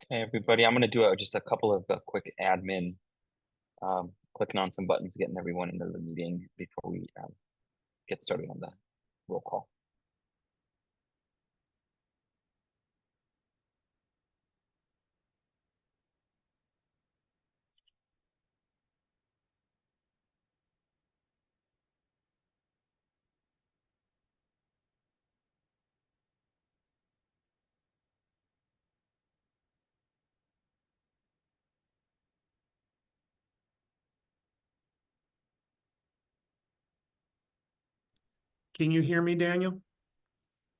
Hey everybody, I'm going to do just a couple of quick admin, clicking on some buttons, getting everyone into the meeting before we get started on the roll call. Can you hear me, Daniel?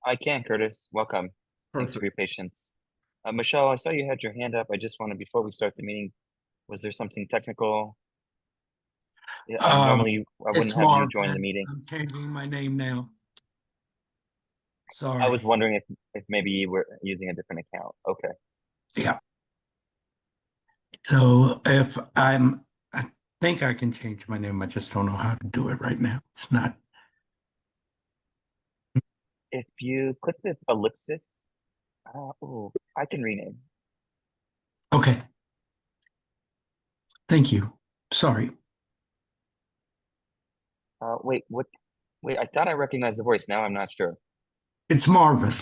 I can, Curtis. Welcome. Thanks for your patience. Michelle, I saw you had your hand up. I just wanted, before we start the meeting, was there something technical? Yeah, normally I wouldn't have Marvin. you join the meeting. I'm changing my name now. Sorry. I was wondering if maybe you were using a different account. Okay. Yeah. So I think I can change my name. I just don't know how to do it right now. It's not. If you click the ellipsis, I can rename. Okay. Thank you. Sorry. Wait, what? Wait, I thought I recognized the voice. Now I'm not sure. It's Marvin.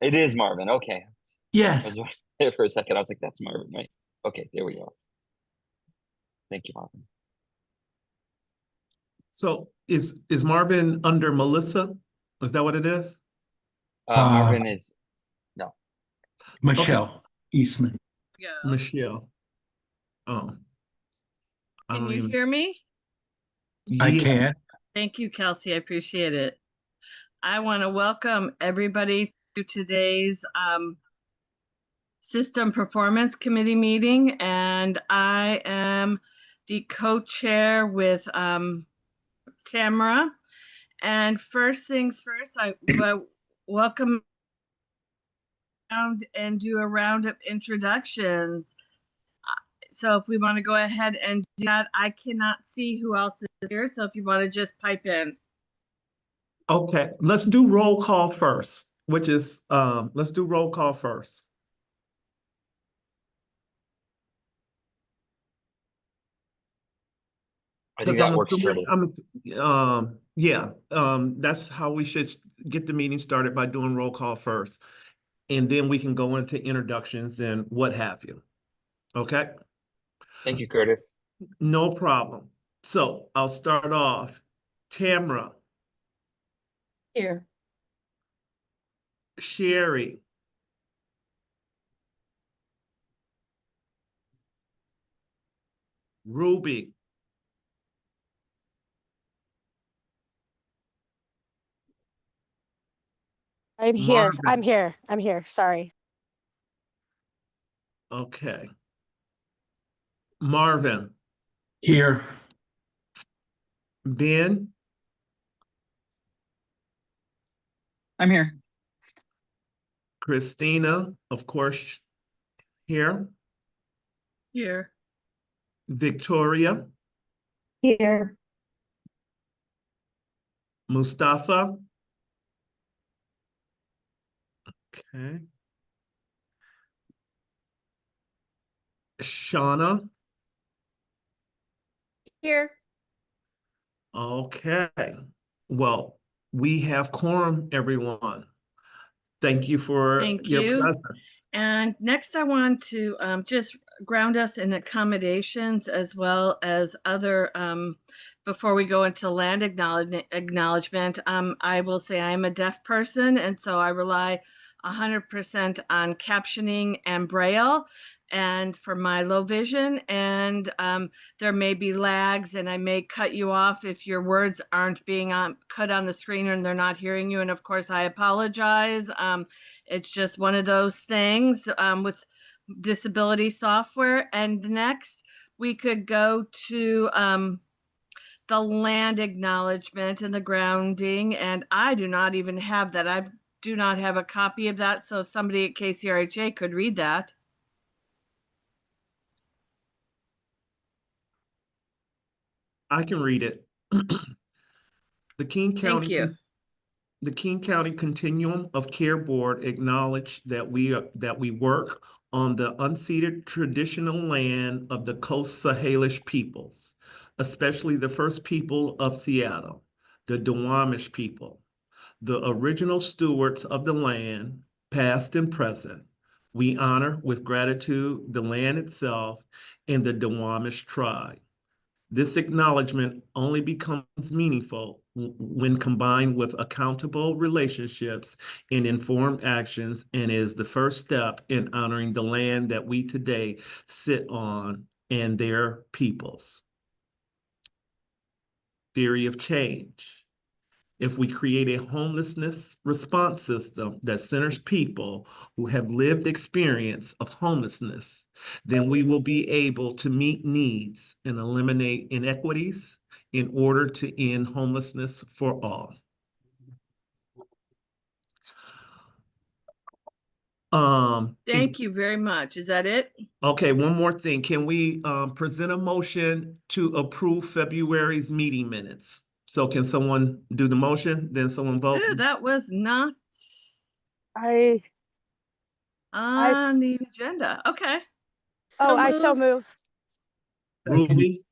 It is Marvin. Okay. I Yes. was there for a second. I was like, that's Marvin, right? Okay, there we go. Thank you, Marvin. So is Marvin under Melissa? Is that what it is? Marvin is no. Michelle Eastman. Yeah. Michelle. Oh. Can you hear me? I Yeah. can. Thank you, Kelsey. I appreciate it. I want to welcome everybody to today's System Performance Committee meeting, and I am the co-chair with Tamara. And first things first, I welcome and do a round of introductions. So if we want to go ahead and do that, I cannot see who else is here. So if you want to just pipe in. Okay, let's do roll call first, which is let's do roll call first. I think that works, Curtis. That's how we should get the meeting started, by doing roll call first. And then we can go into introductions and what have you. Okay? Thank you, Curtis. No problem. So I'll start off. Tamara. Here. Sherry. Ruby. I'm here. Marvin. I'm here. Sorry. Okay. Marvin. Here. Ben. I'm here. Christina, of course, here. Here. Victoria. Here. Mustafa. Okay. Shauna. Here. Okay. Well, we have quorum, everyone. Thank you for your presence. And next I want to just ground us in accommodations as well as other, before we go into land acknowledgement, I will say I'm a deaf person, and so I rely 100% on captioning and Braille and for my low vision, and there may be lags and I may cut you off if your words aren't being cut on the screen and they're not hearing you, and of course I apologize. It's just one of those things with disability software. And next we could go to the land acknowledgement and the grounding, and I do not even have that. I do not have a copy of that, so if somebody at KCRHA could read that. I can read it. The King County. Thank you. The King County Continuum of Care Board acknowledge that we work on the unceded traditional land of the Coast Salish peoples, especially the first people of Seattle, the Duwamish people, the original stewards of the land, past and present. We honor with gratitude the land itself and the Duwamish tribe. This acknowledgement only becomes meaningful when combined with accountable relationships and informed actions, and is the first step in honoring the land that we today sit on and their peoples. Theory of change. If we create a homelessness response system that centers people who have lived experience of homelessness, then we will be able to meet needs and eliminate inequities in order to end homelessness for all. Thank you very much. Is that it? Okay, one more thing. Can we present a motion to approve February's meeting minutes? So can someone do the motion, then someone vote? Ooh, that was not I on the agenda. Okay. I so moved. move. Ruby,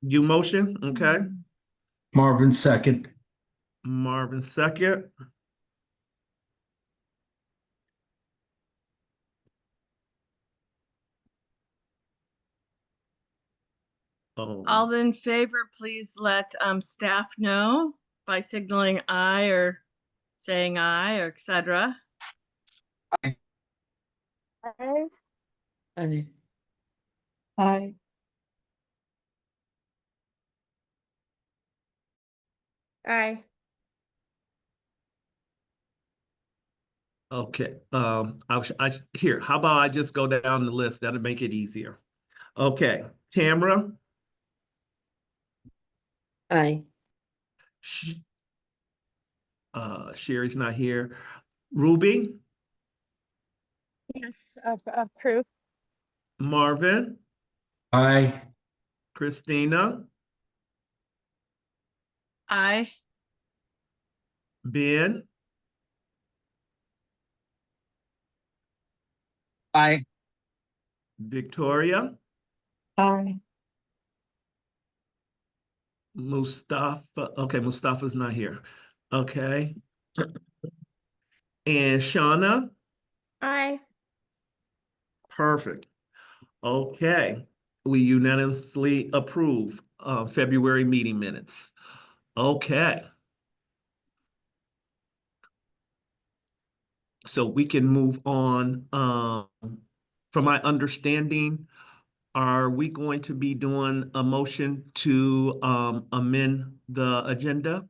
you motion, okay? Marvin, second. Marvin, second. All in favor, please let staff know by signaling aye or saying aye or etc. Aye. Aye. Aye. Aye. Okay, here, how about I just go down the list? That'll make it easier. Okay, Tamara, Aye. Sherry's not here. Ruby, Yes, approve. Marvin, Aye. Christina, Aye. Ben, Aye. Victoria, Aye. Mustafa. Okay, Mustafa's not here. Okay. And Shauna, Aye. perfect. Okay, we unanimously approve February meeting minutes. Okay. So we can move on. From my understanding, are we going to be doing a motion to amend the agenda?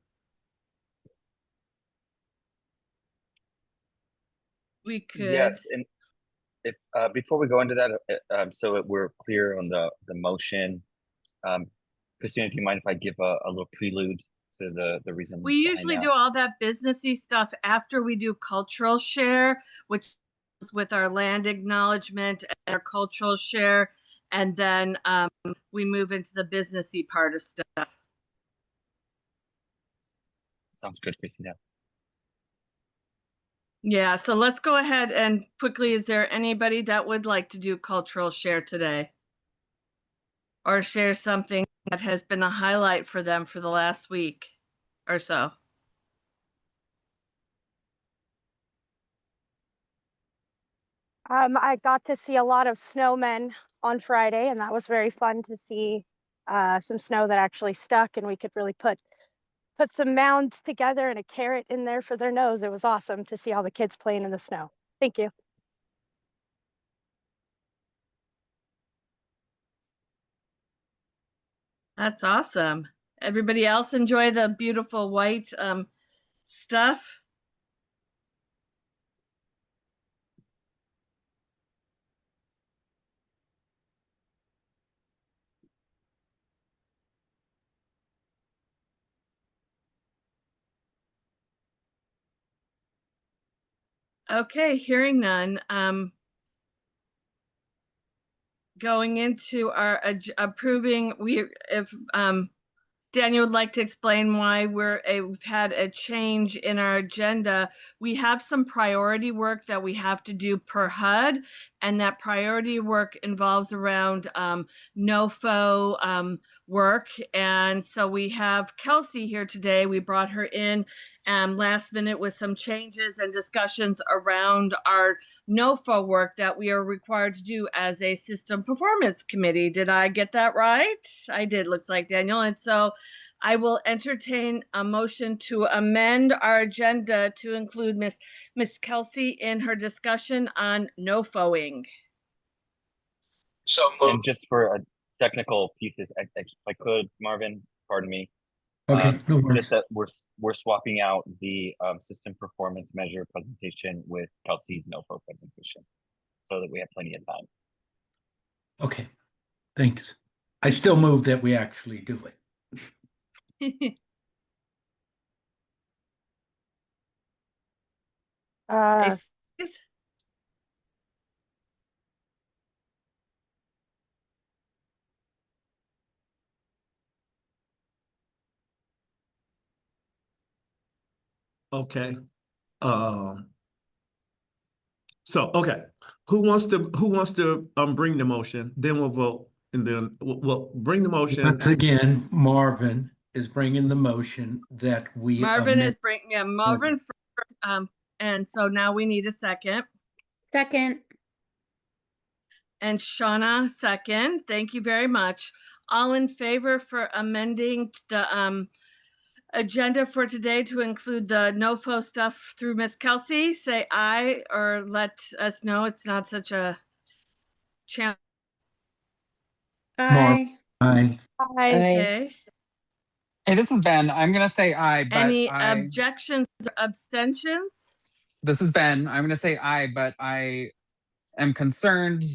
We could. Yes, and if before we go into that, so we're clear on the motion. Christina, do you mind if I give a little prelude to the reason We behind usually that? do all that businessy stuff after we do cultural share, which is with our land acknowledgement and our cultural share, and then we move into the businessy part of stuff. Sounds good, Christina. Yeah, so let's go ahead and quickly, is there anybody that would like to do cultural share today? Or share something that has been a highlight for them for the last week or so? I got to see a lot of snowmen on Friday, and that was very fun to see some snow that actually stuck, and we could really put some mounds together and a carrot in there for their nose. It was awesome to see all the kids playing in the snow. Thank you. That's awesome. Everybody else enjoy the beautiful white stuff? Okay, hearing none. Going into our approving, Daniel would like to explain why we've had a change in our agenda. We have some priority work that we have to do per HUD, and that priority work involves around NOFO work. And so we have Kelsey here today. We brought her in last minute with some changes and discussions around our NOFO work that we are required to do as a system performance committee. Did I get that right? I did, looks like, Daniel. And so I will entertain a motion to amend our agenda to include Miss Kelsey in her discussion on NOFOing. So And just for a technical pieces, if I could, Marvin, pardon me. Okay, no worries. Just that we're swapping out the system performance measure presentation with Kelsey's NOFO presentation, so that we have plenty of time. Okay, thanks. I still move that we actually do it. Okay. So, okay, who wants to bring the motion? Then we'll vote, and then we'll bring the motion. Once again, Marvin is bringing the motion that we Marvin is amend. bringing, Marvin first, and so now we need a second. Second. And Shauna, second. Thank you very much. All in favor for amending the agenda for today to include the NOFO stuff through Miss Kelsey, say aye, or let us know it's not such a challenge. Aye. Aye. Hi. Okay. Hey, this is Ben. I'm going to say aye, but Any I... objections or abstentions? This is Ben. I'm going to say aye, but I am concerned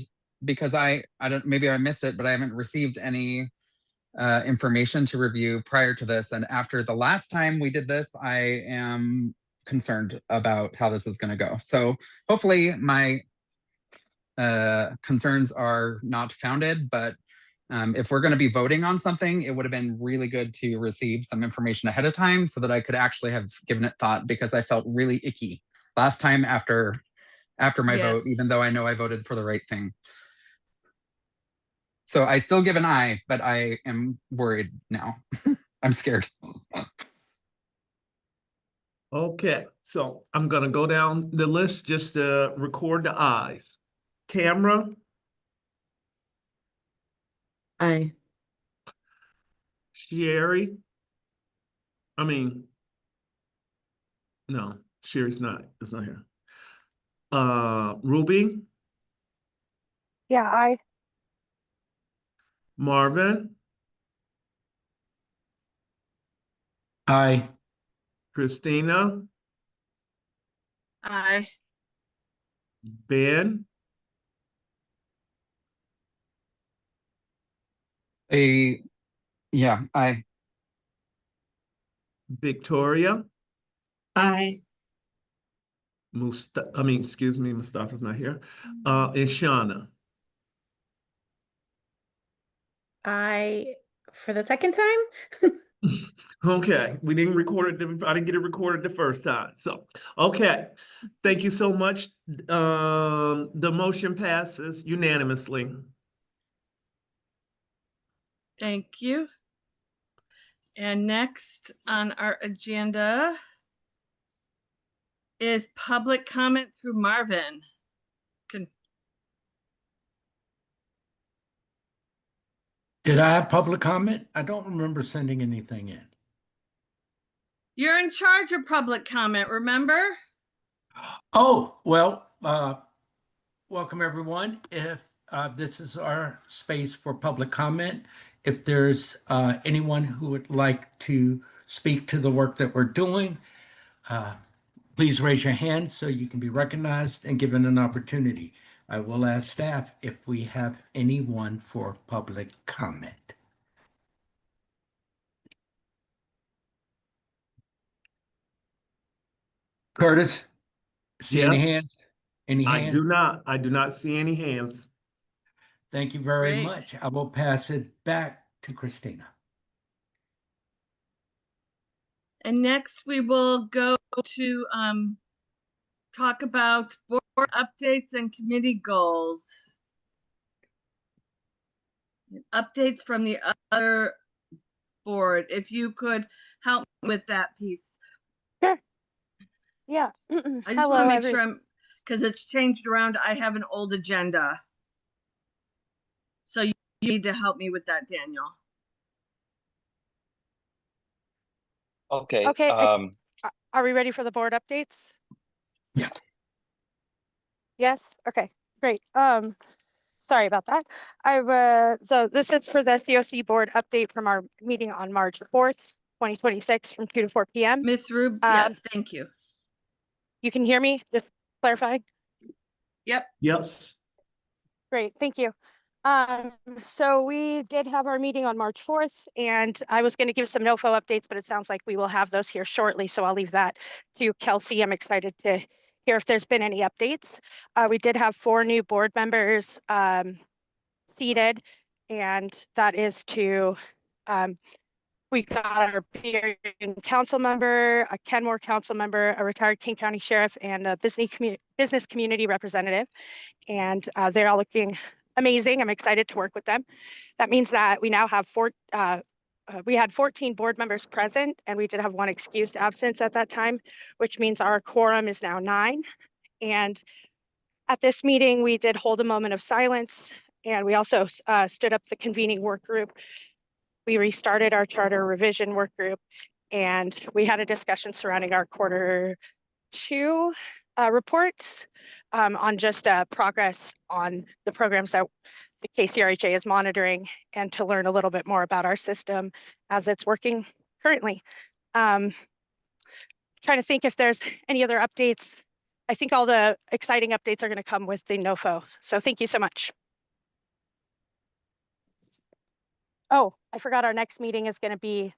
because I don't, maybe I missed it, but I haven't received any information to review prior to this. And after the last time we did this, I am concerned about how this is going to go. So hopefully my concerns are not founded, but if we're going to be voting on something, it would have been really good to receive some information ahead of time so that I could actually have given it thought, because I felt really icky last time after my vote, even though I know I voted for the right thing. So I still give an aye, but I am worried now. I'm scared. Okay, so I'm gonna go down the list just to record the ayes. Tamara, Aye. Sherry. No, Sherry's not. It's not here. Ruby, Yeah, I. Marvin, Aye. Christina, Aye. Ben, Yeah, aye. Victoria, Aye. Mustafa's not here. And Shauna. Aye for the second time. Okay, we didn't record it. I didn't get it recorded the first time. So, okay, thank you so much. The motion passes unanimously. Thank you. And next on our agenda is public comment through Marvin. Did I have public comment? I don't remember sending anything in. You're in charge of public comment, remember? Oh, well, welcome everyone. If this is our space for public comment, if there's anyone who would like to speak to the work that we're doing, please raise your hand so you can be recognized and given an opportunity. I will ask staff if we have anyone for public comment. Curtis, see any hands? Any hands? I do not see any hands. Thank you very Great. much. I will pass it back to Christina. And next we will go to talk about board updates and committee goals. Updates from the other board. If you could help with that piece. Sure. Yeah. I just want to Hello, make sure because it's changed around. I have an old agenda. So you need to help me with that, Daniel. Okay. Okay. Are we ready for the board updates? Yeah. Yes. Okay. Great. Sorry about that. So this is for the CoC board update from our meeting on March 4th, 2026 from 2 to 4 p.m. Miss Rube, yes, thank you. You can hear me? Just clarifying. Yep. Yes. Great, thank you. So we did have our meeting on March 4th, and I was going to give some NOFO updates, but it sounds like we will have those here shortly, so I'll leave that to Kelsey. I'm excited to hear if there's been any updates. We did have 4 new board members seated, and that is to we got our peer council member, a Kenmore council member, a retired King County sheriff, and a business community representative. And they're all looking amazing. I'm excited to work with them. That means that we now have we had 14 board members present, and we did have 1 excused absence at that time, which means our quorum is now 9. And at this meeting, we did hold a moment of silence, and we also stood up the convening work group. We restarted our charter revision work group, and we had a discussion surrounding our Q2 reports on just progress on the programs that the KCRHA is monitoring, and to learn a little bit more about our system as it's working currently. Trying to think if there's any other updates. I think all the exciting updates are going to come with the NOFO. So thank you so much. Oh, I forgot our next meeting is going to be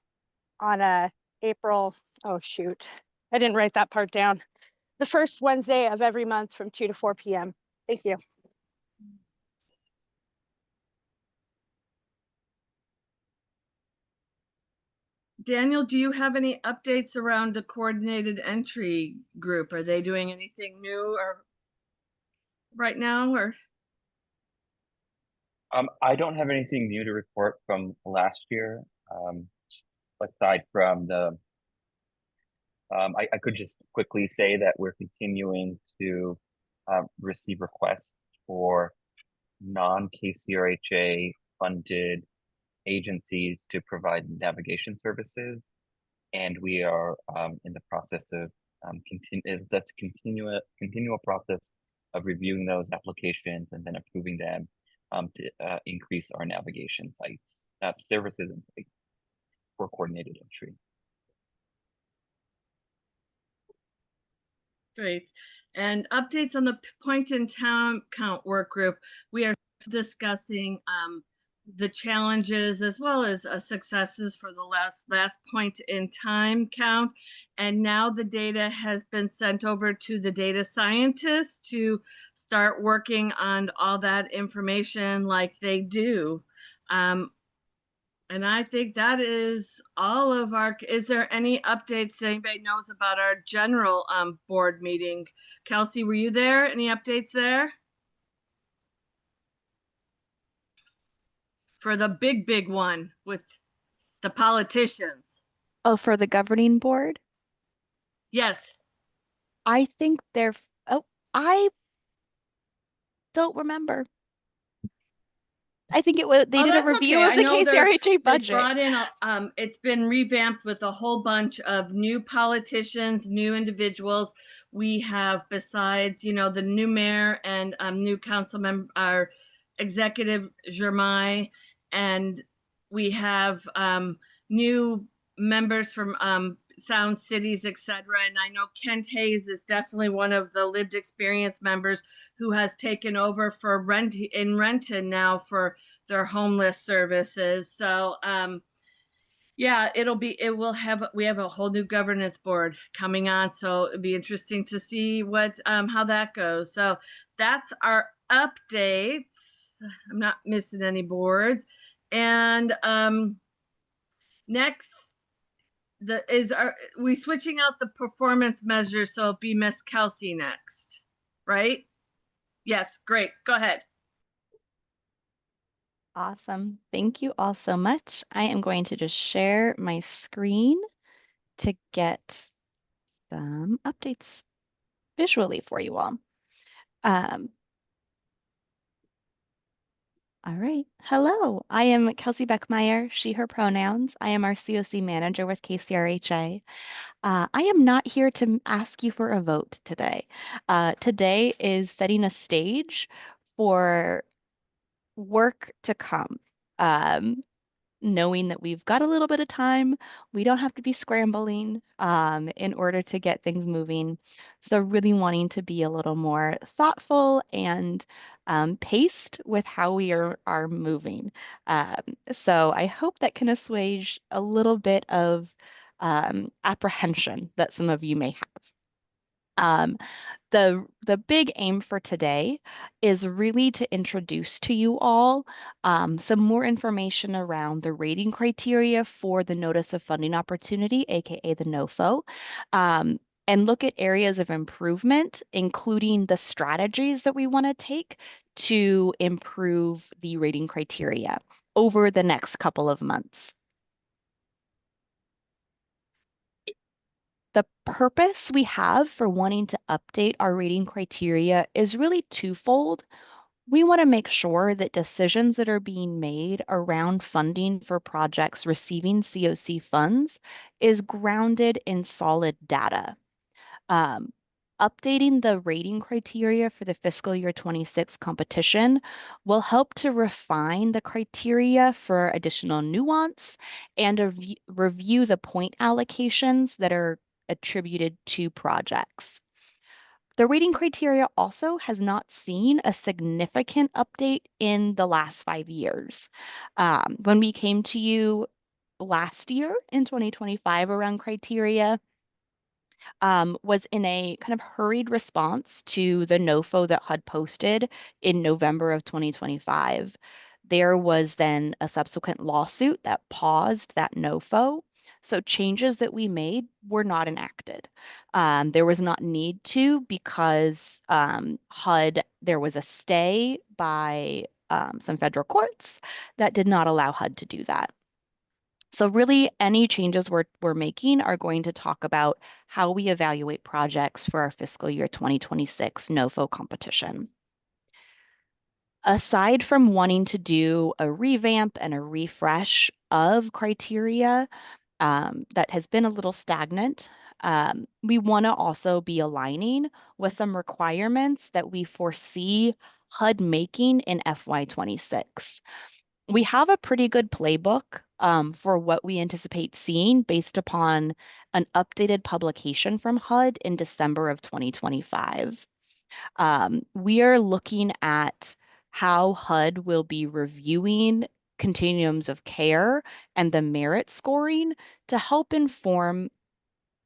on April. Oh, shoot. I didn't write that part down. The first Wednesday of every month from 2 to 4 p.m. Thank you. Daniel, do you have any updates around the coordinated entry group? Are they doing anything new or right now, or? I don't have anything new to report from last year. Aside from the, I could just quickly say that we're continuing to receive requests for non-KCRHA funded agencies to provide navigation services, and we are in the process of continual process of reviewing those applications and then approving them to increase our navigation sites services and sites for coordinated entry. Great. And updates on the point in town count work group. We are discussing the challenges as well as successes for the last point in time count. And now the data has been sent over to the data scientists to start working on all that information like they do. And I think that is all of our, is there any updates anybody knows about our general board meeting? Kelsey, were you there? Any updates there? For the big one with the politicians. Oh, for the governing board? Yes. I think they're, oh, I don't remember. I think it was, they did a review of the KCRHA budget. They brought in, it's been revamped with a whole bunch of new politicians, new individuals. We have, besides, you know, the new mayor and new council member, our executive Germay, and we have new members from Sound Cities, etc. And I know Kent Hayes is definitely one of the lived experience members who has taken over for Renton now for their homeless services. So yeah, we have a whole new governance board coming on. So it'd be interesting to see what how that goes. So that's our updates. I'm not missing any boards. And next are we switching out the performance measure so it'll be Miss Kelsey next, right? Yes, great. Go ahead. Awesome. Thank you all so much. I am going to just share my screen to get some updates visually for you all. All right. Hello. I am Kelsey Beckmeyer, she, her pronouns. I am our CoC manager with KCRHA. I am not here to ask you for a vote today. Today is setting a stage for work to come. Knowing that we've got a little bit of time, we don't have to be scrambling in order to get things moving. So really wanting to be a little more thoughtful and paced with how we are moving. So I hope that can assuage a little bit of apprehension that some of you may have. The big aim for today is really to introduce to you all some more information around the rating criteria for the Notice of Funding Opportunity, aka the NOFO, and look at areas of improvement, including the strategies that we want to take to improve the rating criteria over the next couple of months. The purpose we have for wanting to update our rating criteria is really twofold. We want to make sure that decisions that are being made around funding for projects receiving CoC funds is grounded in solid data. Updating the rating criteria for the fiscal year 26 competition will help to refine the criteria for additional nuance and review the point allocations that are attributed to projects. The rating criteria also has not seen a significant update in the last 5 years. When we came to you last year in 2025 around criteria, was in a kind of hurried response to the NOFO that HUD posted in November of 2025. There was then a subsequent lawsuit that paused that NOFO. So changes that we made were not enacted. There was not need to because HUD, there was a stay by some federal courts that did not allow HUD to do that. So really any changes we're making are going to talk about how we evaluate projects for our fiscal year 2026 NOFO competition. Aside from wanting to do a revamp and a refresh of criteria that has been a little stagnant, we want to also be aligning with some requirements that we foresee HUD making in FY26. We have a pretty good playbook for what we anticipate seeing based upon an updated publication from HUD in December of 2025. We are looking at how HUD will be reviewing continuums of care and the merit scoring to help inform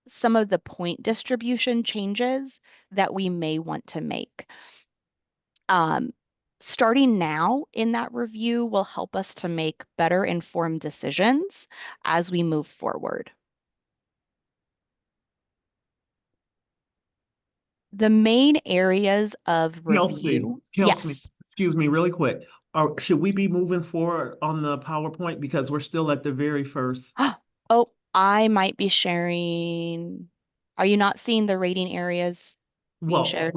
some of the point distribution changes that we may want to make. Starting now in that review will help us to make better informed decisions as we move forward. The main areas of review. Kelsey, Yes. excuse me, really quick. Should we be moving forward on the PowerPoint because we're still at the very first? Oh, I might be sharing. Are you not seeing the rating areas being shared?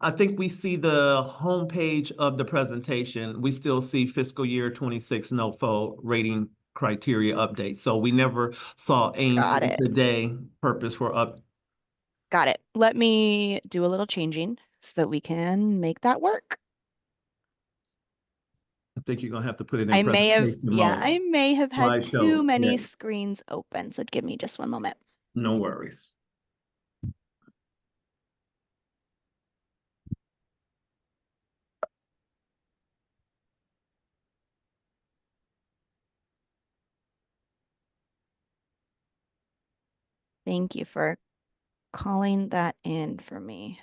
I think we see the homepage of the presentation. We still see fiscal year 26 NOFO rating criteria update. So we never saw aim Got it. today purpose for up. Got it. Let me do a little changing so that we can make that work. I think you're gonna have to put it in I may have, presentation yeah, mode. I may have had Right, too so, many yeah. screens open. So give me just one moment. No worries. Thank you for calling that in for me.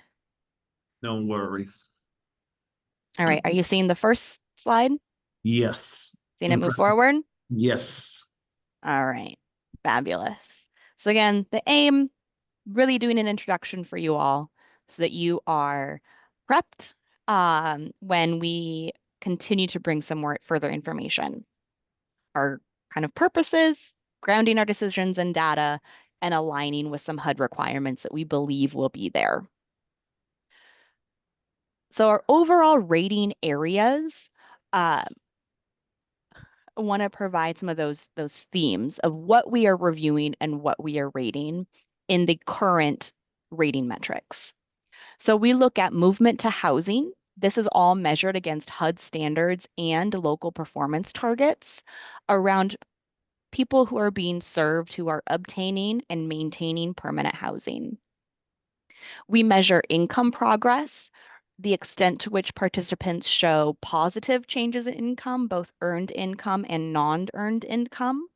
No worries. All right. Are you seeing the first slide? Yes. Seeing it move forward? Yes. All right. Fabulous. So again, the aim, really doing an introduction for you all so that you are prepped when we continue to bring some more further information. Our kind of purposes, grounding our decisions in data, and aligning with some HUD requirements that we believe will be there. So our overall rating areas, I want to provide some of those themes of what we are reviewing and what we are rating in the current rating metrics. So we look at movement to housing. This is all measured against HUD standards and local performance targets around people who are being served who are obtaining and maintaining permanent housing. We measure income progress, the extent to which participants show positive changes in income, both earned income and non-earned income.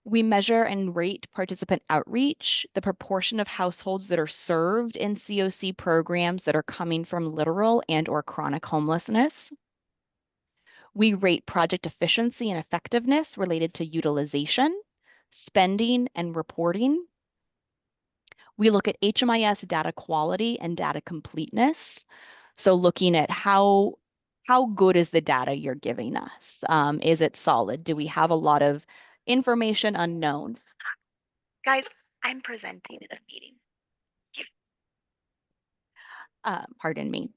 We measure and rate participant outreach, the proportion of households that are served in CoC programs that are coming from literal and or chronic homelessness. We rate project efficiency and effectiveness related to utilization, spending, and reporting. We look at HMIS data quality and data completeness. So looking at how good is the data you're giving us? Is it solid? Do we have a lot of information unknown? Guys, I'm presenting at a meeting. Pardon me.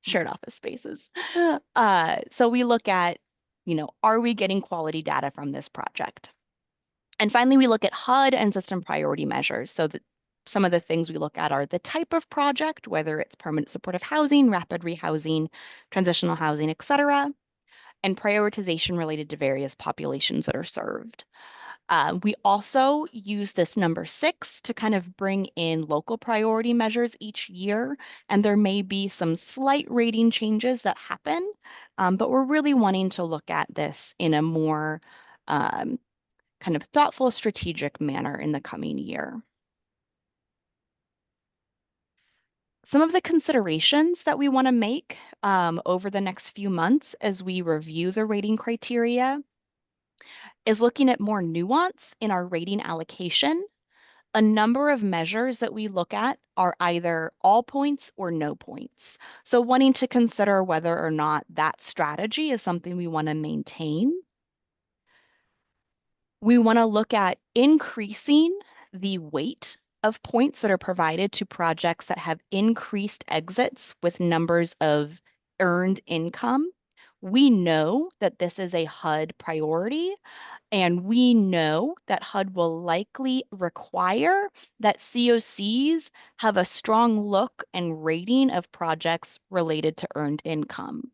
Shared office spaces. So we look at, are we getting quality data from this project? And finally, we look at HUD and system priority measures. So that some of the things we look at are the type of project, whether it's permanent supportive housing, rapid rehousing, transitional housing, et cetera, and prioritization related to various populations that are served. We also use this number 6 to kind of bring in local priority measures each year, and there may be some slight rating changes that happen, but we're really wanting to look at this in a more kind of thoughtful, strategic manner in the coming year. Some of the considerations that we want to make over the next few months as we review the rating criteria is looking at more nuance in our rating allocation. A number of measures that we look at are either all points or no points. So wanting to consider whether or not that strategy is something we want to maintain. We want to look at increasing the weight of points that are provided to projects that have increased exits with numbers of earned income. We know that this is a HUD priority, and we know that HUD will likely require that COCs have a strong look and rating of projects related to earned income.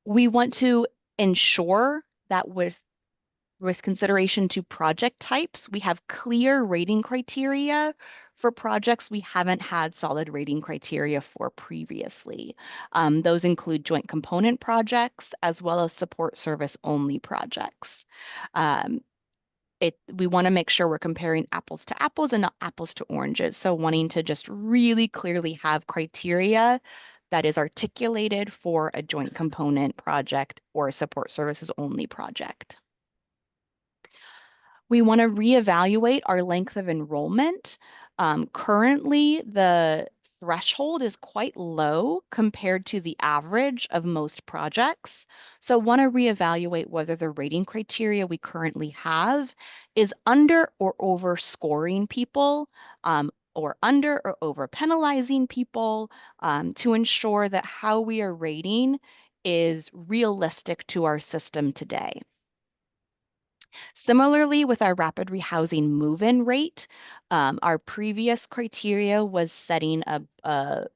We want to ensure that with consideration to project types, we have clear rating criteria for projects we haven't had solid rating criteria for previously. Those include joint component projects as well as support service only projects. We want to make sure we're comparing apples to apples and not apples to oranges. So wanting to just really clearly have criteria that is articulated for a joint component project or a support services only project. We want to reevaluate our length of enrollment. Currently, the threshold is quite low compared to the average of most projects. So want to reevaluate whether the rating criteria we currently have is under or over scoring people, or under or over penalizing people, to ensure that how we are rating is realistic to our system today. Similarly, with our rapid rehousing move-in rate, our previous criteria was setting a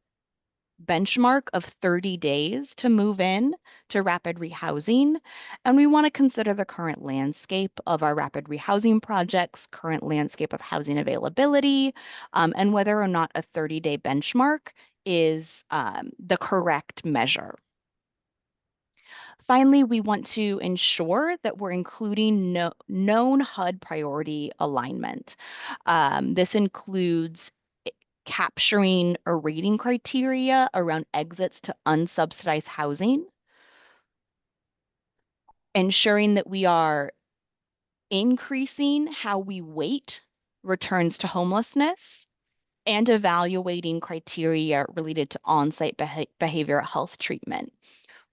benchmark of 30 days to move in to rapid rehousing. And we want to consider the current landscape of our rapid rehousing projects, current landscape of housing availability, and whether or not a 30-day benchmark is the correct measure. Finally, we want to ensure that we're including known HUD priority alignment. This includes capturing a rating criteria around exits to unsubsidized housing, ensuring that we are increasing how we weight returns to homelessness, and evaluating criteria related to on-site behavioral health treatment.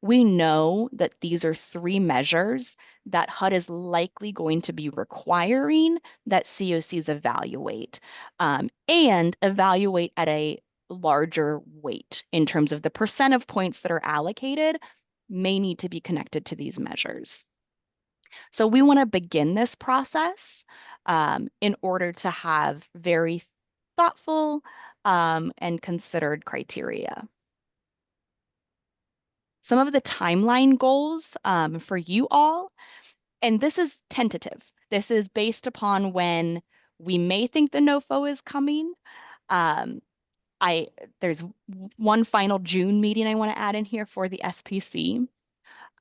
We know that these are 3 measures that HUD is likely going to be requiring that COCs evaluate, and evaluate at a larger weight in terms of the percent of points that are allocated may need to be connected to these measures. So we want to begin this process in order to have very thoughtful and considered criteria. Some of the timeline goals for you all, and this is tentative. This is based upon when we may think the NOFO is coming. There's one final June meeting I want to add in here for the SPC.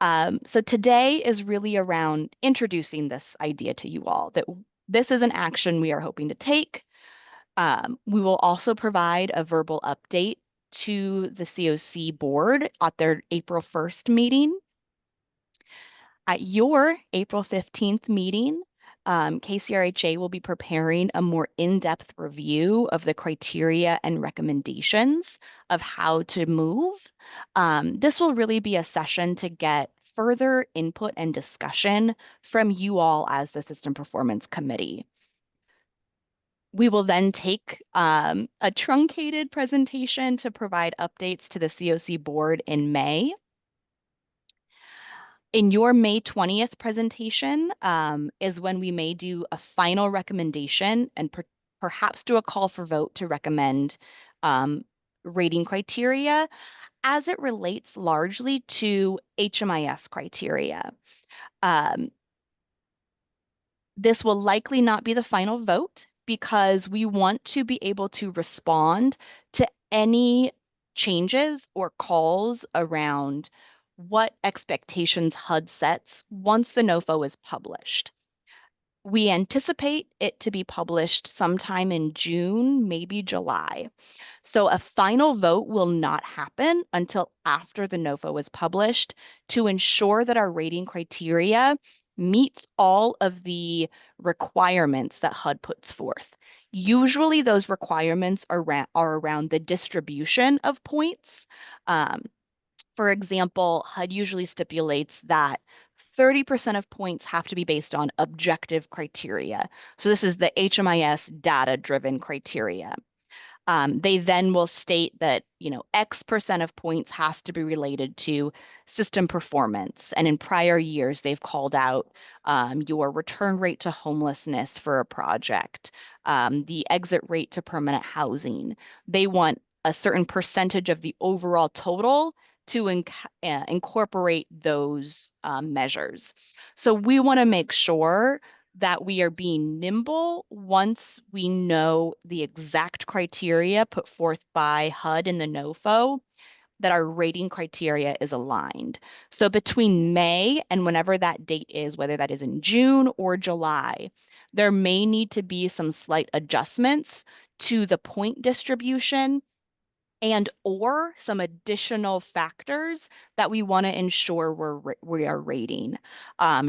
So today is really around introducing this idea to you all, that this is an action we are hoping to take. We will also provide a verbal update to the CoC board at their April 1st meeting. At your April 15th meeting, KCRHA will be preparing a more in-depth review of the criteria and recommendations of how to move. This will really be a session to get further input and discussion from you all as the System Performance Committee. We will then take a truncated presentation to provide updates to the CoC board in May. In your May 20th presentation is when we may do a final recommendation and perhaps do a call for vote to recommend rating criteria as it relates largely to HMIS criteria. This will likely not be the final vote because we want to be able to respond to any changes or calls around what expectations HUD sets once the NOFO is published. We anticipate it to be published sometime in June, maybe July. So a final vote will not happen until after the NOFO is published to ensure that our rating criteria meets all of the requirements that HUD puts forth. Usually those requirements are around the distribution of points. For example, HUD usually stipulates that 30% of points have to be based on objective criteria. So this is the HMIS data-driven criteria. They then will state that, X% of points has to be related to system performance. And in prior years, they've called out your return rate to homelessness for a project, the exit rate to permanent housing. They want a certain percentage of the overall total to incorporate those measures. So we want to make sure that we are being nimble once we know the exact criteria put forth by HUD and the NOFO, that our rating criteria is aligned. So between May and whenever that date is, whether that is in June or July, there may need to be some slight adjustments to the point distribution and or some additional factors that we want to ensure we are rating.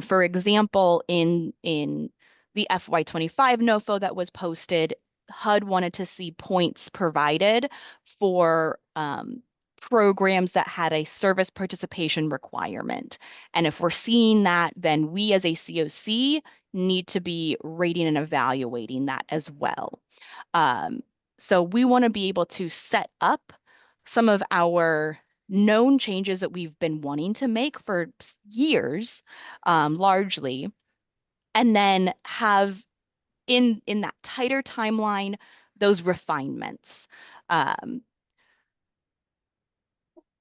For example, in the FY25 NOFO that was posted, HUD wanted to see points provided for programs that had a service participation requirement. And if we're seeing that, then we as a CoC need to be rating and evaluating that as well. So we want to be able to set up some of our known changes that we've been wanting to make for years, largely, and then have in that tighter timeline, those refinements.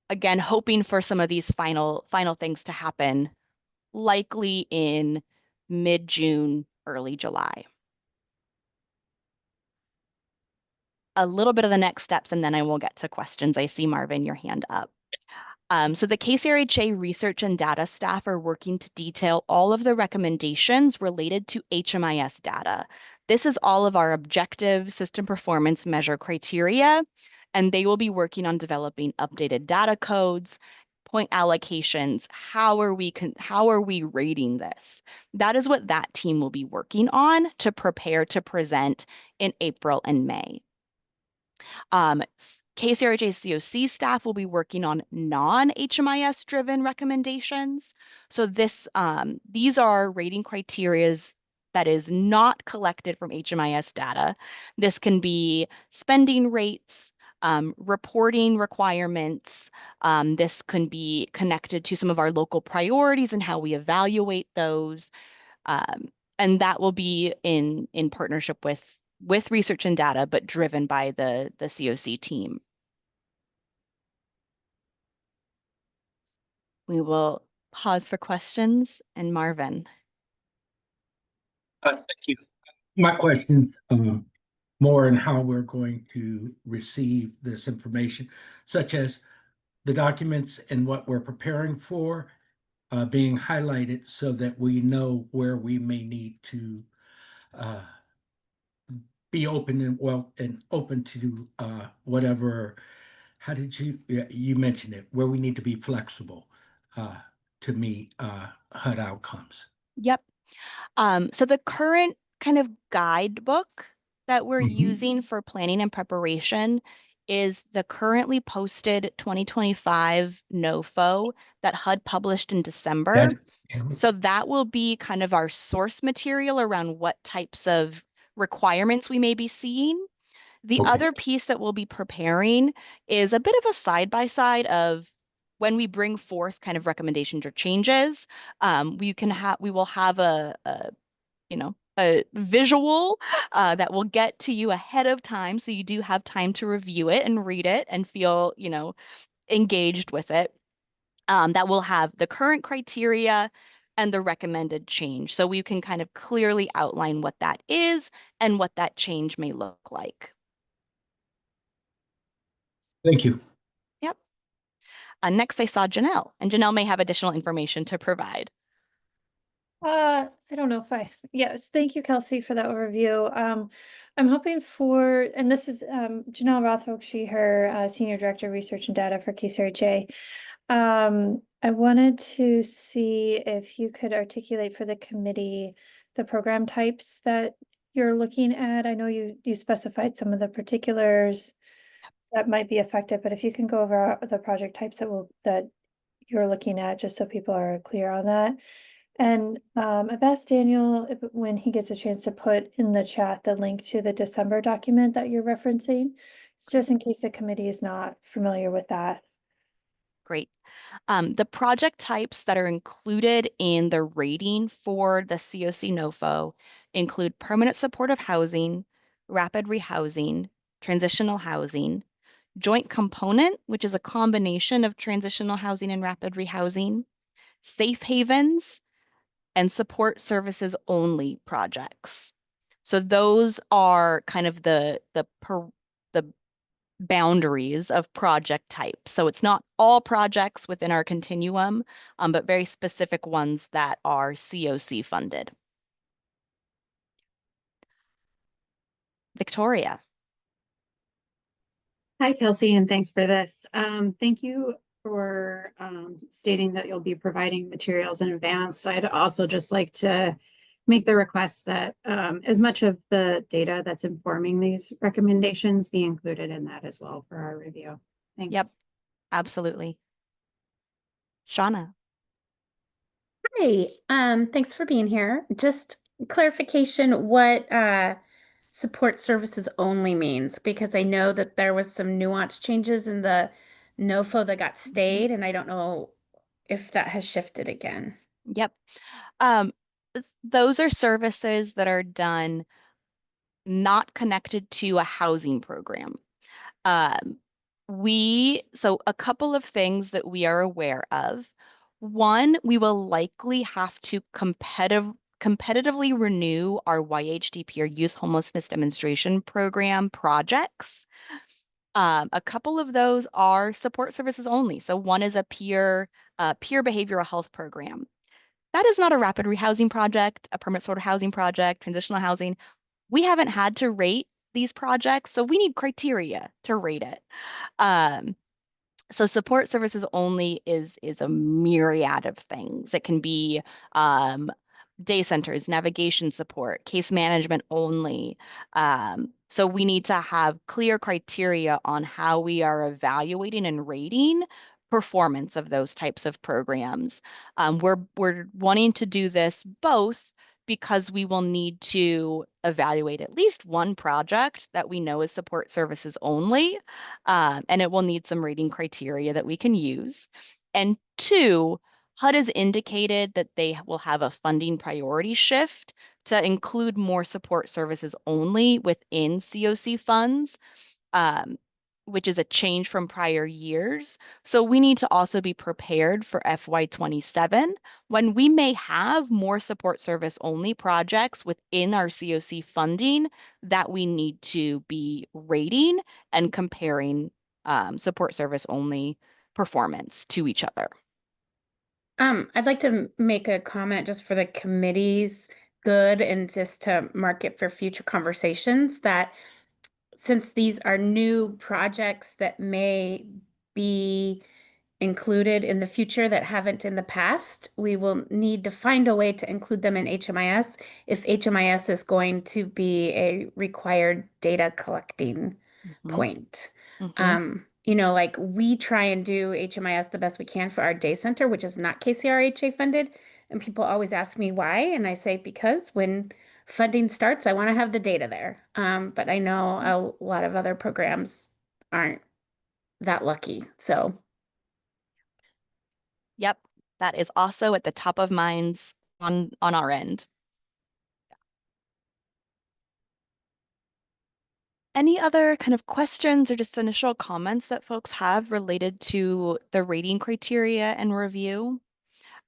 Again, hoping for some of these final things to happen, likely in mid-June, early July. A little bit of the next steps, and then I will get to questions. I see, Marvin, your hand up. So the KCRHA research and data staff are working to detail all of the recommendations related to HMIS data. This is all of our objective system performance measure criteria, and they will be working on developing updated data codes, point allocations, how are we rating this? That is what that team will be working on to prepare to present in April and May. KCRHA CoC staff will be working on non-HMIS driven recommendations. So these are rating criterias that is not collected from HMIS data. This can be spending rates, reporting requirements. This can be connected to some of our local priorities and how we evaluate those. And that will be in partnership with research and data, but driven by the CoC team. We will pause for questions. And Marvin. Thank you. My question's more on how we're going to receive this information, such as the documents and what we're preparing for being highlighted so that we know where we may need to be open and open to whatever. How did you mention it? Where we need to be flexible to meet HUD outcomes. Yep. So the current kind of guidebook that we're using for planning and preparation is the currently posted 2025 NOFO that HUD published in December. So that will be kind of our source material around what types of requirements we may be seeing. The other piece that we'll be preparing is a bit of a side-by-side of when we bring forth kind of recommendations or changes. We will have a visual that will get to you ahead of time, so you do have time to review it and read it and feel engaged with it. That will have the current criteria and the recommended change, so we can kind of clearly outline what that is and what that change may look like. Thank you. Yep. Next, I saw Janelle, and Janelle may have additional information to provide. I don't know if yes, thank you, Kelsey, for that overview. I'm hoping for, and this is Janelle Rothhoek, her Senior Director of Research and Data for KCRHA. I wanted to see if you could articulate for the committee the program types that you're looking at. I know you specified some of the particulars that might be affected, but if you can go over the project types that you're looking at, just so people are clear on that. And I've asked Daniel when he gets a chance to put in the chat the link to the December document that you're referencing. It's just in case the committee is not familiar with that. Great. The project types that are included in the rating for the CoC NOFO include permanent supportive housing, rapid rehousing, transitional housing, joint component, which is a combination of transitional housing and rapid rehousing, safe havens, and support services only projects. So those are kind of the boundaries of project type. So it's not all projects within our continuum, but very specific ones that are CoC funded. Victoria. Hi, Kelsey, and thanks for this. Thank you for stating that you'll be providing materials in advance. I'd also just like to make the request that as much of the data that's informing these recommendations be included in that as well for our review. Thanks. Yep, absolutely. Shauna. Hi, thanks for being here. Just clarification what support services only means, because I know that there was some nuance changes in the NOFO that got stayed, and I don't know if that has shifted again. Yep. Those are services that are done not connected to a housing program. So a couple of things that we are aware of. One, we will likely have to competitively renew our YHDP, or Youth Homelessness Demonstration Program projects. A couple of those are support services only. So one is a peer behavioral health program. That is not a rapid rehousing project, a permanent sort of housing project, transitional housing. We haven't had to rate these projects, so we need criteria to rate it. So support services only is a myriad of things. It can be day centers, navigation support, case management only. So we need to have clear criteria on how we are evaluating and rating performance of those types of programs. We're wanting to do this both because we will need to evaluate at least one project that we know is support services only, and it will need some rating criteria that we can use. And two, HUD has indicated that they will have a funding priority shift to include more support services only within CoC funds, um, which is a change from prior years. So we need to also be prepared for FY27 when we may have more support service only projects within our CoC funding that we need to be rating and comparing support service only performance to each other. I'd like to make a comment just for the committee's good and just to mark it for future conversations that since these are new projects that may be included in the future that haven't in the past, we will need to find a way to include them in HMIS if HMIS is going to be a required data collecting point. You know, like we try and do HMIS the best we can for our day center, which is not KCRHA funded. And people always ask me why. And I say, because when funding starts, I want to have the data there. But I know a lot of other programs aren't that lucky. So Yep, that is also at the top of minds on our end. Any other kind of questions or just initial comments that folks have related to the rating criteria and review,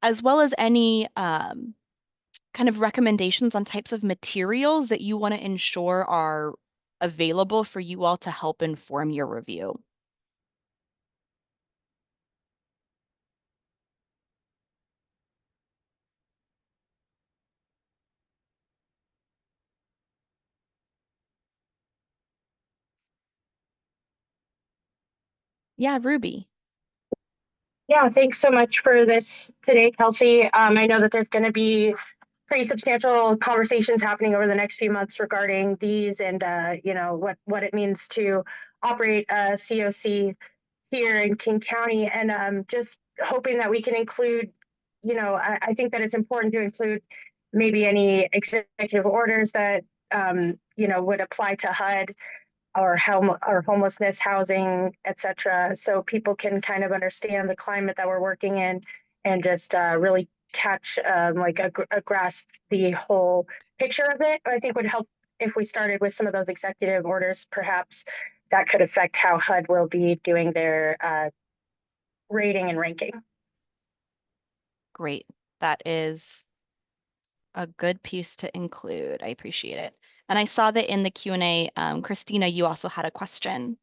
as well as any kind of recommendations on types of materials that you want to ensure are available for you all to help inform your review? Yeah, Ruby. Yeah, thanks so much for this today, Kelsey. I know that there's going to be pretty substantial conversations happening over the next few months regarding these and you know what it means to operate a CoC here in King County, and just hoping that we can include, you know, I think that it's important to include maybe any executive orders that you know would apply to HUD or homelessness, housing, etc. So people can kind of understand the climate that we're working in and just really catch like a grasp the whole picture of it. I think would help if we started with some of those executive orders. Perhaps that could affect how HUD will be doing their rating and ranking. Great. That is a good piece to include. I appreciate it. And I saw that in the Q&A, Christina, you also had a question.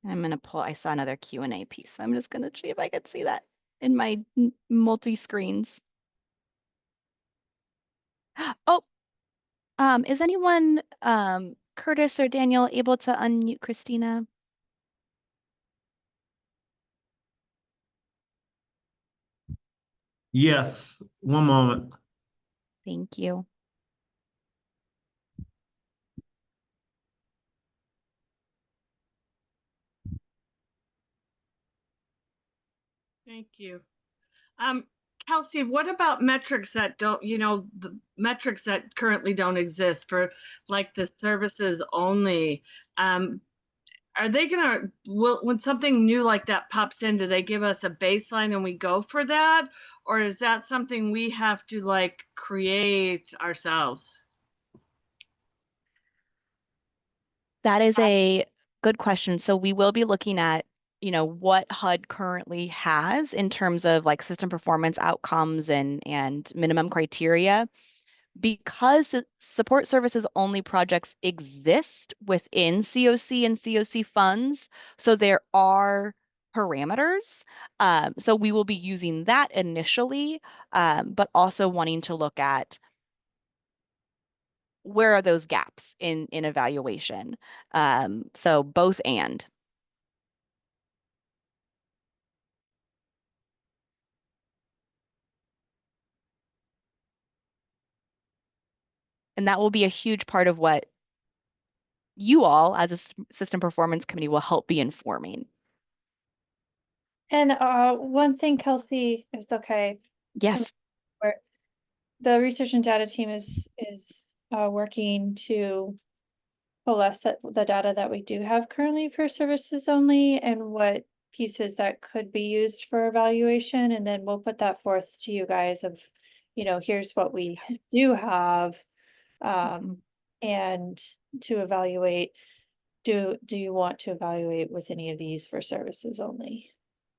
I'm going to pull, I saw another Q&A piece. So I'm just going to see if I could see that in my multi-screens. Oh, is anyone, Curtis or Daniel, able to unmute Christina? Yes, one moment. Thank you. Thank you. Kelsey, what about metrics that don't, you know, the metrics that currently don't exist for like the services only? Are they gonna, when something new like that pops in, do they give us a baseline and we go for that? Or is that something we have to like create ourselves? That is a good question. So we will be looking at, you know, what HUD currently has in terms of like system performance outcomes and minimum criteria. because support services only projects exist within CoC and CoC funds, so there are parameters. So we will be using that initially, but also wanting to look at where are those gaps in evaluation. So both and. And that will be a huge part of what you all as a system performance committee will help be informing. And one thing, Kelsey, if it's okay. Yes. The research and data team is working to coalesce the data that we do have currently for services only and what pieces that could be used for evaluation. And then we'll put that forth to you guys of, here's what we do have. And to evaluate, do you want to evaluate with any of these for services only?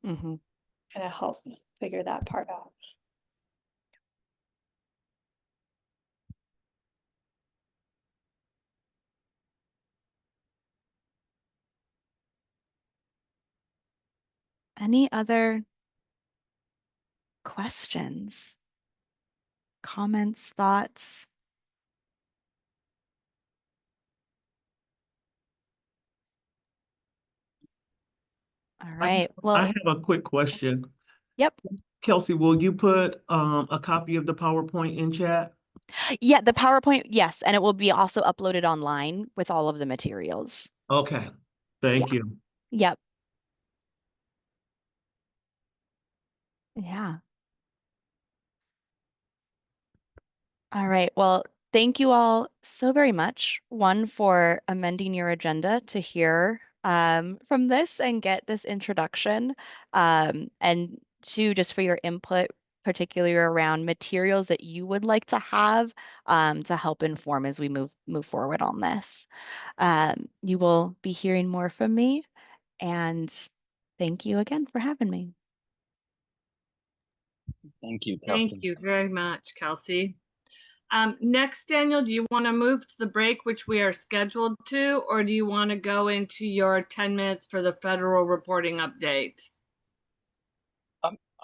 Mm-hmm. Kind of help figure that part out. Any other questions, comments, thoughts? All right. Well, I have a quick question. yep. Kelsey, will you put a copy of the PowerPoint in chat? Yeah, the PowerPoint, yes, and it will be also uploaded online with all of the materials. Okay, thank you. Yep. Yeah. All right. Well, thank you all so very much. One, for amending your agenda to hear from this and get this introduction. And two, just for your input, particularly around materials that you would like to have to help inform as we move forward on this. You will be hearing more from me, and thank you again for having me. Thank you, Kelsey. Thank you very much, Kelsey. Next, Daniel, do you want to move to the break, which we are scheduled to, or do you want to go into your 10 minutes for the federal reporting update?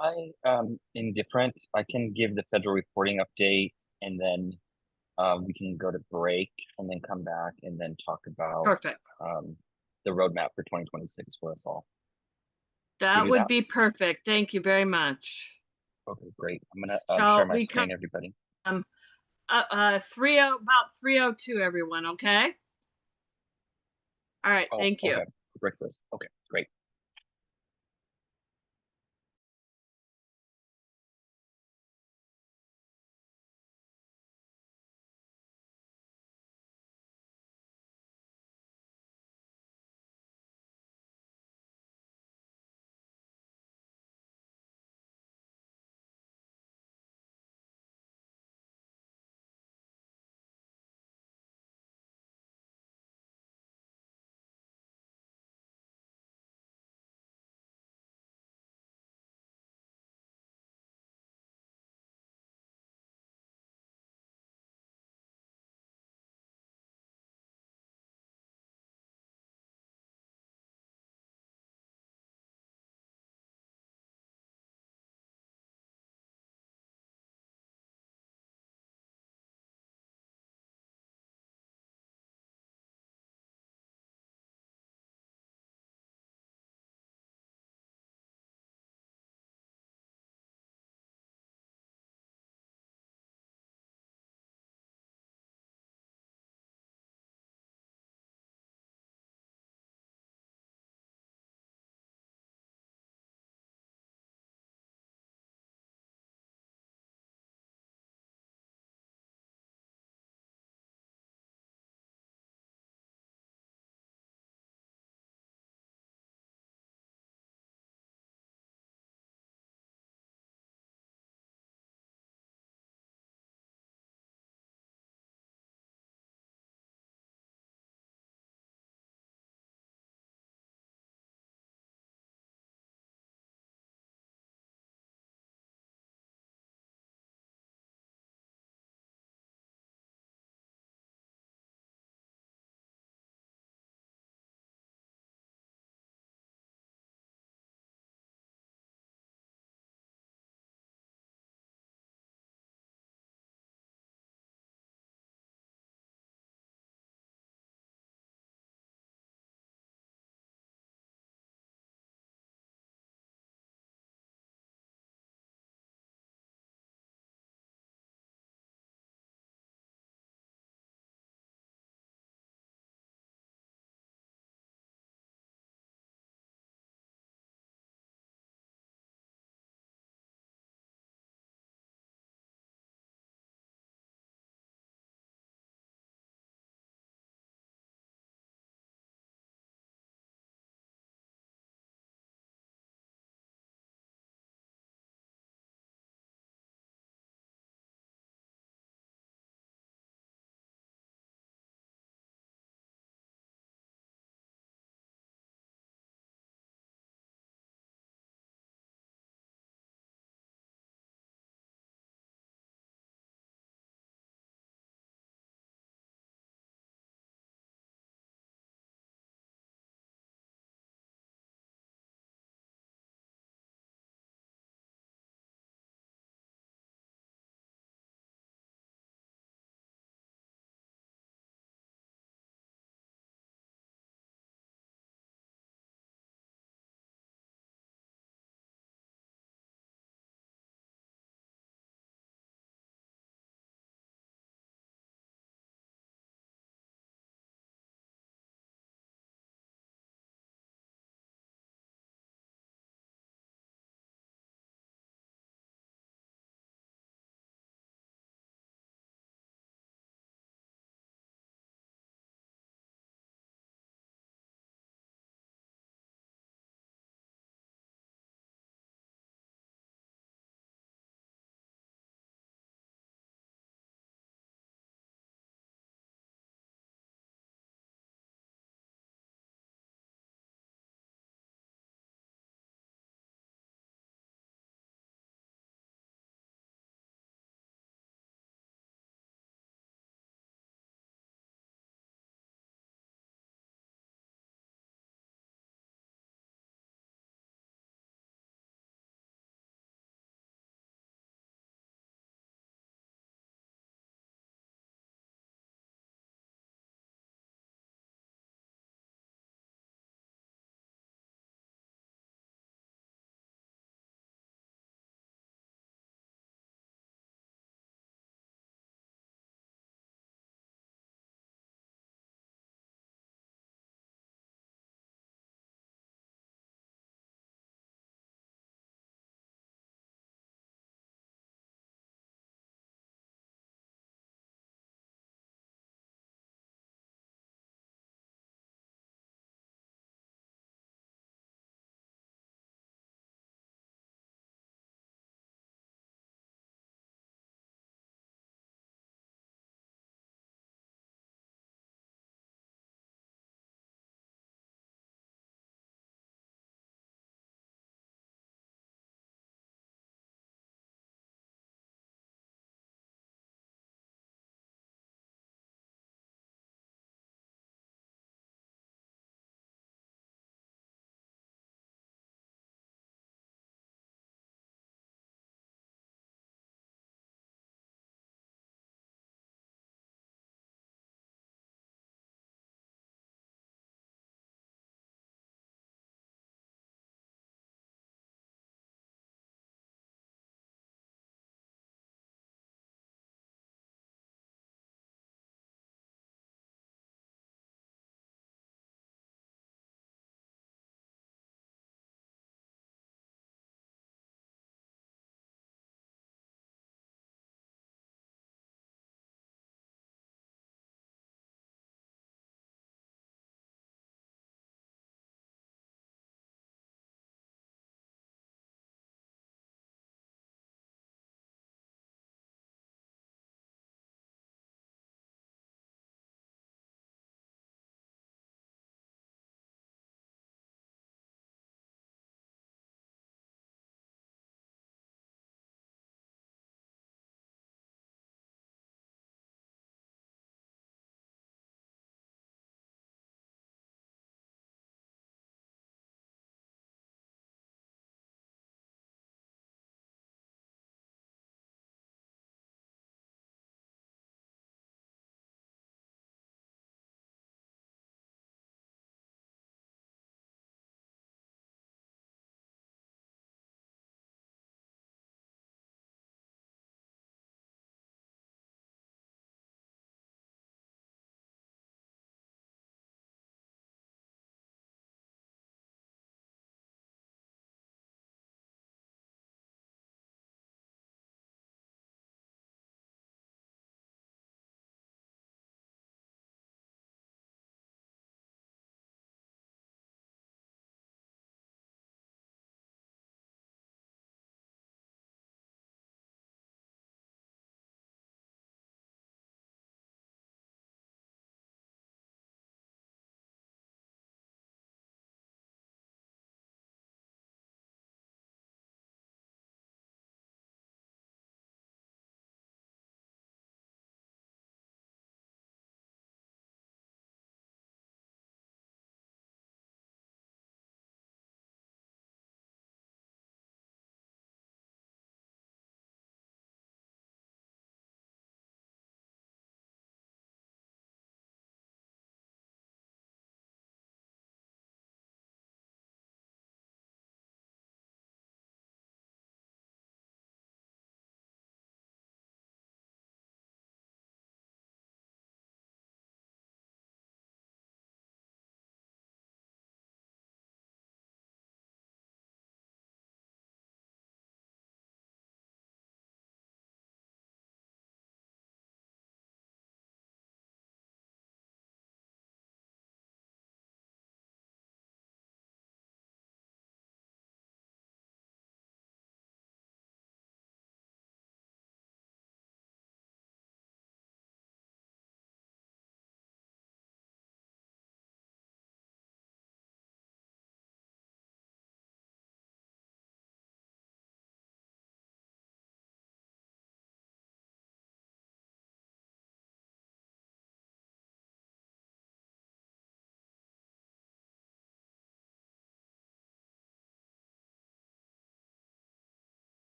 I indifferent. I can give the federal reporting update, and then we can go to break and then come back and then talk about Perfect. the roadmap for 2026 for us all. That do would that. be perfect. Thank you very much. Okay, great. I'm gonna Shall share my we screen, everybody. 30 about 3:02, everyone. Okay. All right. Oh, Thank you. okay. Breakfast. Okay, great.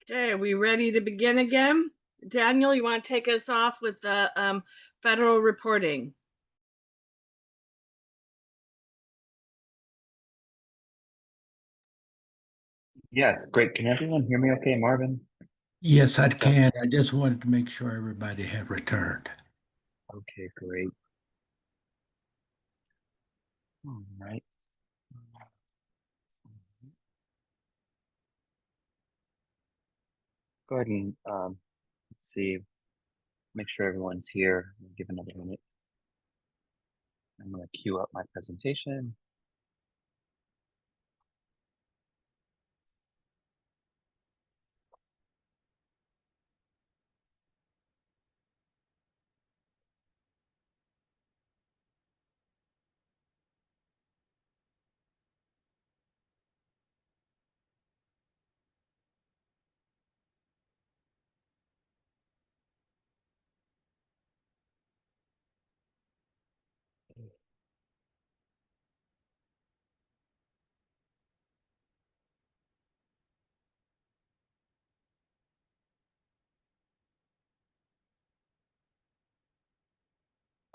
Okay, are we ready to begin again? Daniel, you want to take us off with the federal reporting? Yes, great. Can everyone hear me okay, Marvin? Yes, I So- can. I just wanted to make sure everybody had returned. Okay, great. All right. Go ahead and let's see, make sure everyone's here. I'll give another minute. I'm going to queue up my presentation.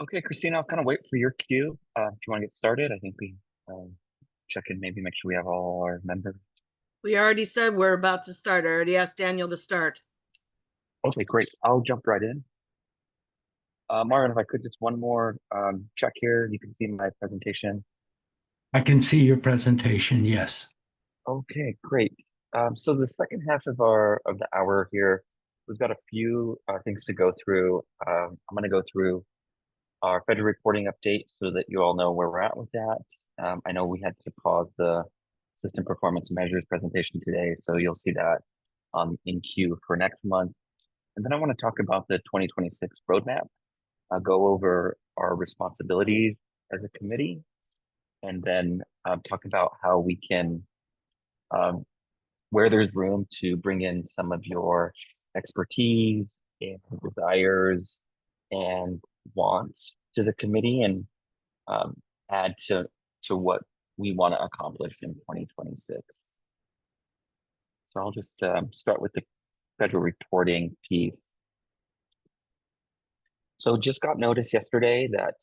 Okay, Christina, I'll kind of wait for your cue. If you want to get started, I think we check in, maybe make sure we have all our members. We already said we're about to start. I already asked Daniel to start. Okay, great. I'll jump right in. Marvin, if I could just one more check here. You can see my presentation. I can see your presentation, yes. Okay, great. So the second half of the hour here, we've got a few things to go through. I'm going to go through our federal reporting update so that you all know where we're at with that. I know we had to pause the system performance measures presentation today, so you'll see that in queue for next month. And then I want to talk about the 2026 roadmap. I'll go over our responsibilities as a committee, and then talk about how we can, where there's room to bring in some of your expertise and desires and wants to the committee, and add to what we want to accomplish in 2026. So I'll just start with the federal reporting piece. So just got notice yesterday that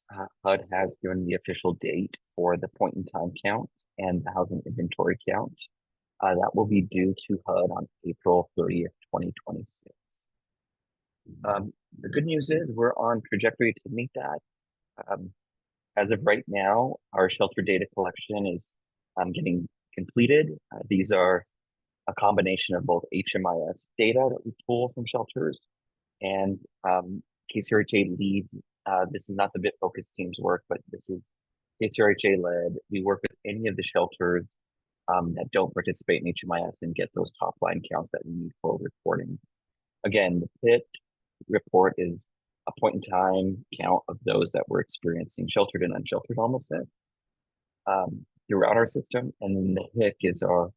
HUD has given the official date for the point in time count and the housing inventory count. That will be due to HUD on April 30th, 2026. The good news is we're on trajectory to meet that. As of right now, our shelter data collection is getting completed. These are a combination of both HMIS data that we pull from shelters and KCRHA leads. This is not the BitFocus team's work, but this is KCRHA led. We work with any of the shelters that don't participate in HMIS and get those top line counts that we need for reporting. Again, the PIT report is a point in time count of those that were experiencing sheltered and unsheltered homelessness throughout our system. And then the HIC is our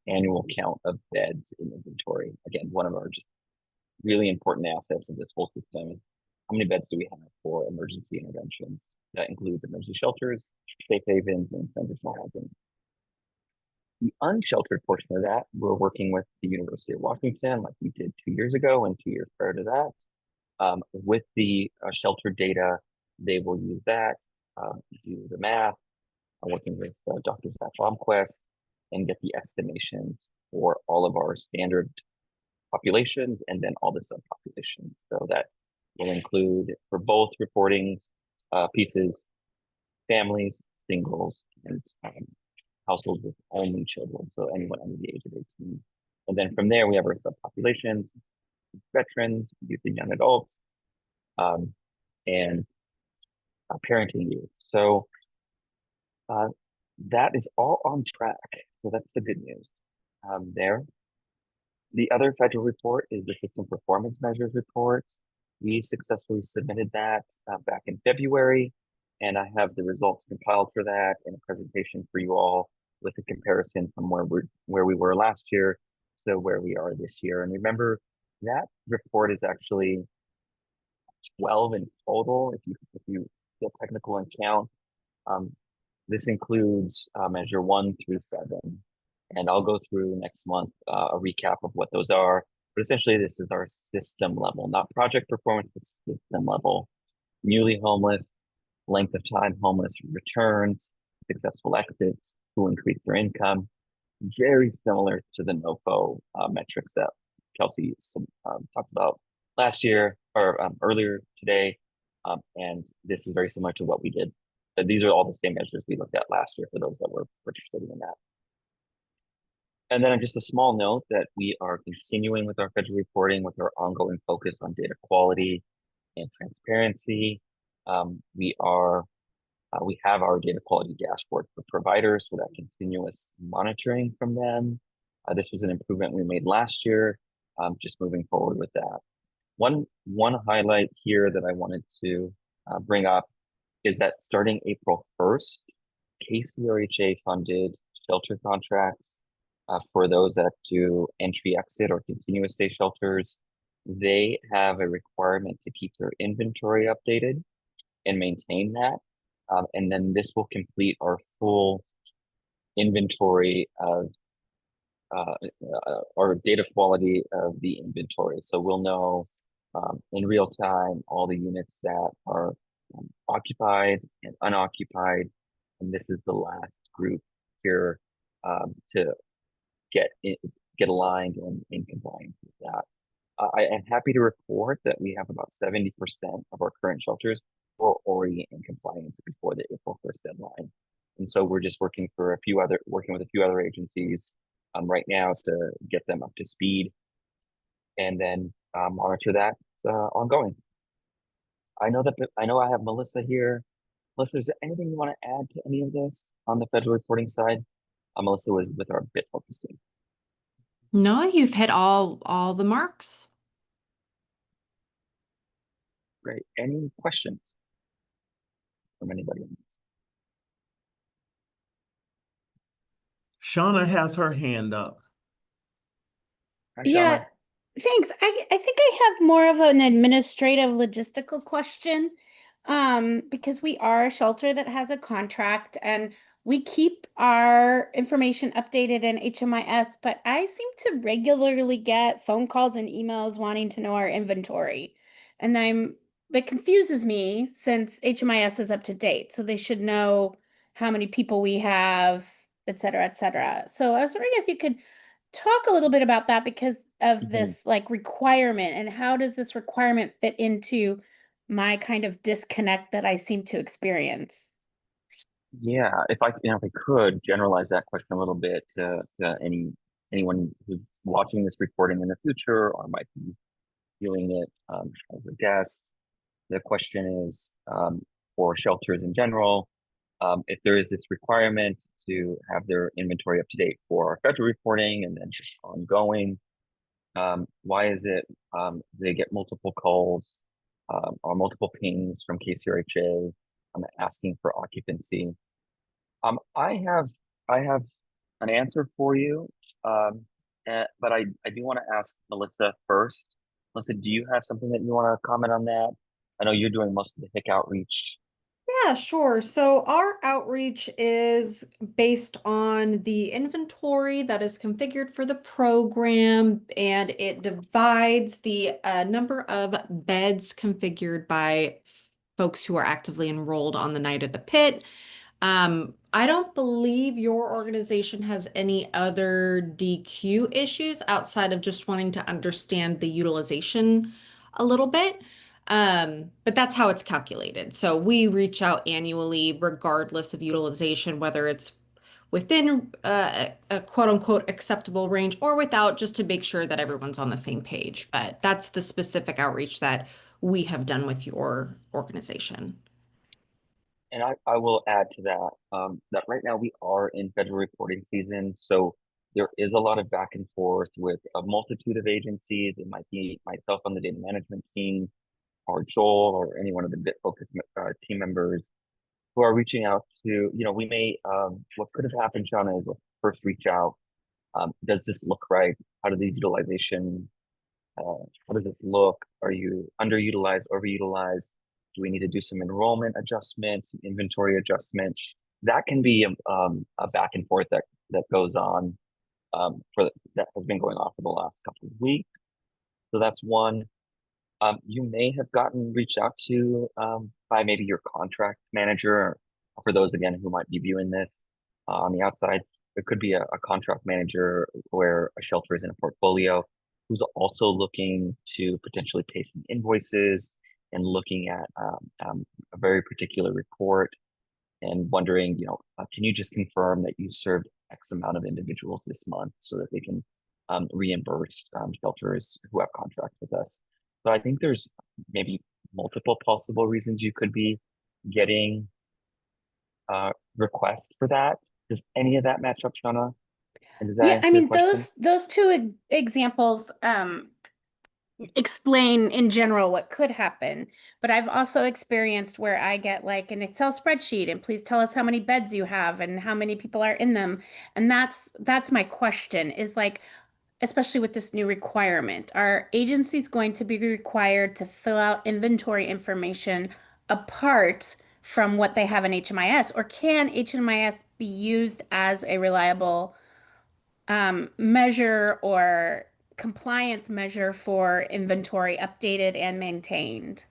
annual count of beds in inventory. Again, one of our just really important assets of this whole system is how many beds do we have for emergency interventions. That includes emergency shelters, safe havens, and centers for housing. The unsheltered portion of that, we're working with the University of Washington like we did 2 years ago and 2 years prior to that. With the shelter data, they will use that, do the math, working with Dr. Zach Blomquist, and get the estimations for all of our standard populations and then all the subpopulations. So that will include for both reporting pieces, families, singles, and households with only children, so anyone under the age of 18. And then from there, we have our subpopulations, veterans, youth and young adults, and parenting youth. So that is all on track. So that's the good news there. The other federal report is the system performance measures report. We successfully submitted that back in February, and I have the results compiled for that in a presentation for you all with a comparison from where we were last year to where we are this year. And remember, that report is actually 12 in total. If you get technical and count, this includes measure 1 through 7. And I'll go through next month a recap of what those are. But essentially, this is our system level, not project performance, but system level. Newly homeless, length of time homeless returns, successful exits, who increased their income. Very similar to the NOFO metrics that Kelsey talked about last year or earlier today. And this is very similar to what we did. These are all the same measures we looked at last year for those that were participating in that. And then just a small note that we are continuing with our federal reporting with our ongoing focus on data quality and transparency. We have our data quality dashboard for providers for that continuous monitoring from them. This was an improvement we made last year, just moving forward with that. One highlight here that I wanted to bring up is that starting April 1st, KCRHA funded shelter contracts for those that do entry, exit, or continuous stay shelters. They have a requirement to keep their inventory updated and maintain that. And then this will complete our full inventory of or data quality of the inventory. So we'll know in real time all the units that are occupied and unoccupied. And this is the last group here to get aligned and in compliance with that. I am happy to report that we have about 70% of our current shelters were already in compliance before the April 1st deadline. And so we're just working with a few other agencies right now to get them up to speed and then monitor that ongoing. I know I have Melissa here. Melissa, is there anything you want to add to any of this on the federal reporting side? Melissa was with our bit focus team. No, you've hit all the marks. Great. Any questions from anybody? Shauna has her hand up. Hi, Yeah, Shauna. thanks. I think I have more of an administrative logistical question. Because we are a shelter that has a contract and we keep our information updated in HMIS, but I seem to regularly get phone calls and emails wanting to know our inventory. And that confuses me since HMIS is up to date. So they should know how many people we have, et cetera, et cetera. So I was wondering if you could talk a little bit about that because of this like requirement and how does this requirement fit into my kind of disconnect that I seem to experience? Yeah, if I could generalize that question a little bit to anyone who's watching this recording in the future or might be viewing it as a guest, the question is for shelters in general, if there is this requirement to have their inventory up to date for our federal reporting and then just ongoing, why is it they get multiple calls or multiple pings from KCRHA asking for occupancy? I have an answer for you, but I do want to ask Melissa first. Melissa, do you have something that you want to comment on that? I know you're doing most of the HIC outreach. Yeah, sure. So our outreach is based on the inventory that is configured for the program, and it divides the number of beds configured by folks who are actively enrolled on the night of the pit. I don't believe your organization has any other DQ issues outside of just wanting to understand the utilization a little bit. But that's how it's calculated. So we reach out annually, regardless of utilization, whether it's within a quote unquote acceptable range or without, just to make sure that everyone's on the same page. But that's the specific outreach that we have done with your organization. And I will add to that, that right now we are in federal reporting season. So there is a lot of back and forth with a multitude of agencies. It might be myself on the data management team, or Joel, or any one of the BitFocus team members who are reaching out to, we may, what could have happened, Shauna, is a first reach out. Does this look right? How do these utilization, how does it look? Are you underutilized, overutilized? Do we need to do some enrollment adjustments, inventory adjustments? That can be a back and forth that goes on that has been going on for the last couple of weeks. So that's one. You may have gotten reached out to by maybe your contract manager, or for those again who might be viewing this on the outside. There could be a contract manager where a shelter is in a portfolio who's also looking to potentially pay some invoices and looking at a very particular report and wondering, can you just confirm that you served X amount of individuals this month so that they can reimburse shelters who have contracts with us. So I think there's maybe multiple possible reasons you could be getting requests for that. Does any of that match up, Shauna? And does that Yeah, answer I your mean, question? those two examples explain in general what could happen, but I've also experienced where I get like an Excel spreadsheet and please tell us how many beds you have and how many people are in them. And that's my question is like, especially with this new requirement, are agencies going to be required to fill out inventory information apart from what they have in HMIS, or can HMIS be used as a reliable measure or compliance measure for inventory updated and maintained?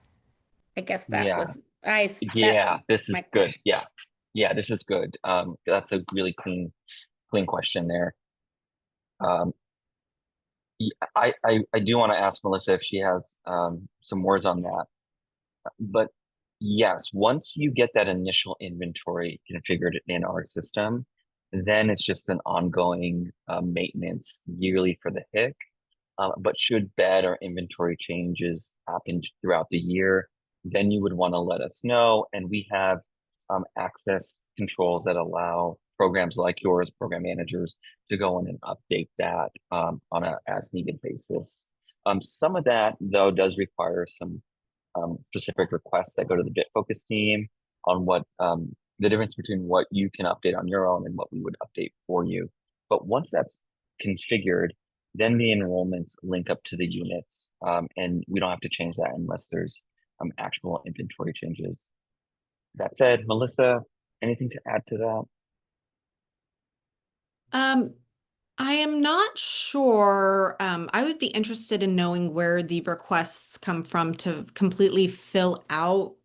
I guess that Yeah, was that's this my is good. question. Yeah, this is good. That's a really clean question there. I do want to ask Melissa if she has some words on that. But yes, once you get that initial inventory configured in our system, then it's just an ongoing maintenance yearly for the HIC. But should bed or inventory changes happen throughout the year, then you would want to let us know. And we have access controls that allow programs like yours, program managers, to go in and update that on a as needed basis. Some of that, though, does require some specific requests that go to the BitFocus team on what the difference between what you can update on your own and what we would update for you. But once that's configured, then the enrollments link up to the units, and we don't have to change that unless there's actual inventory changes. That said, Melissa, anything to add to that? I am not sure. I would be interested in knowing where the requests come from to completely fill out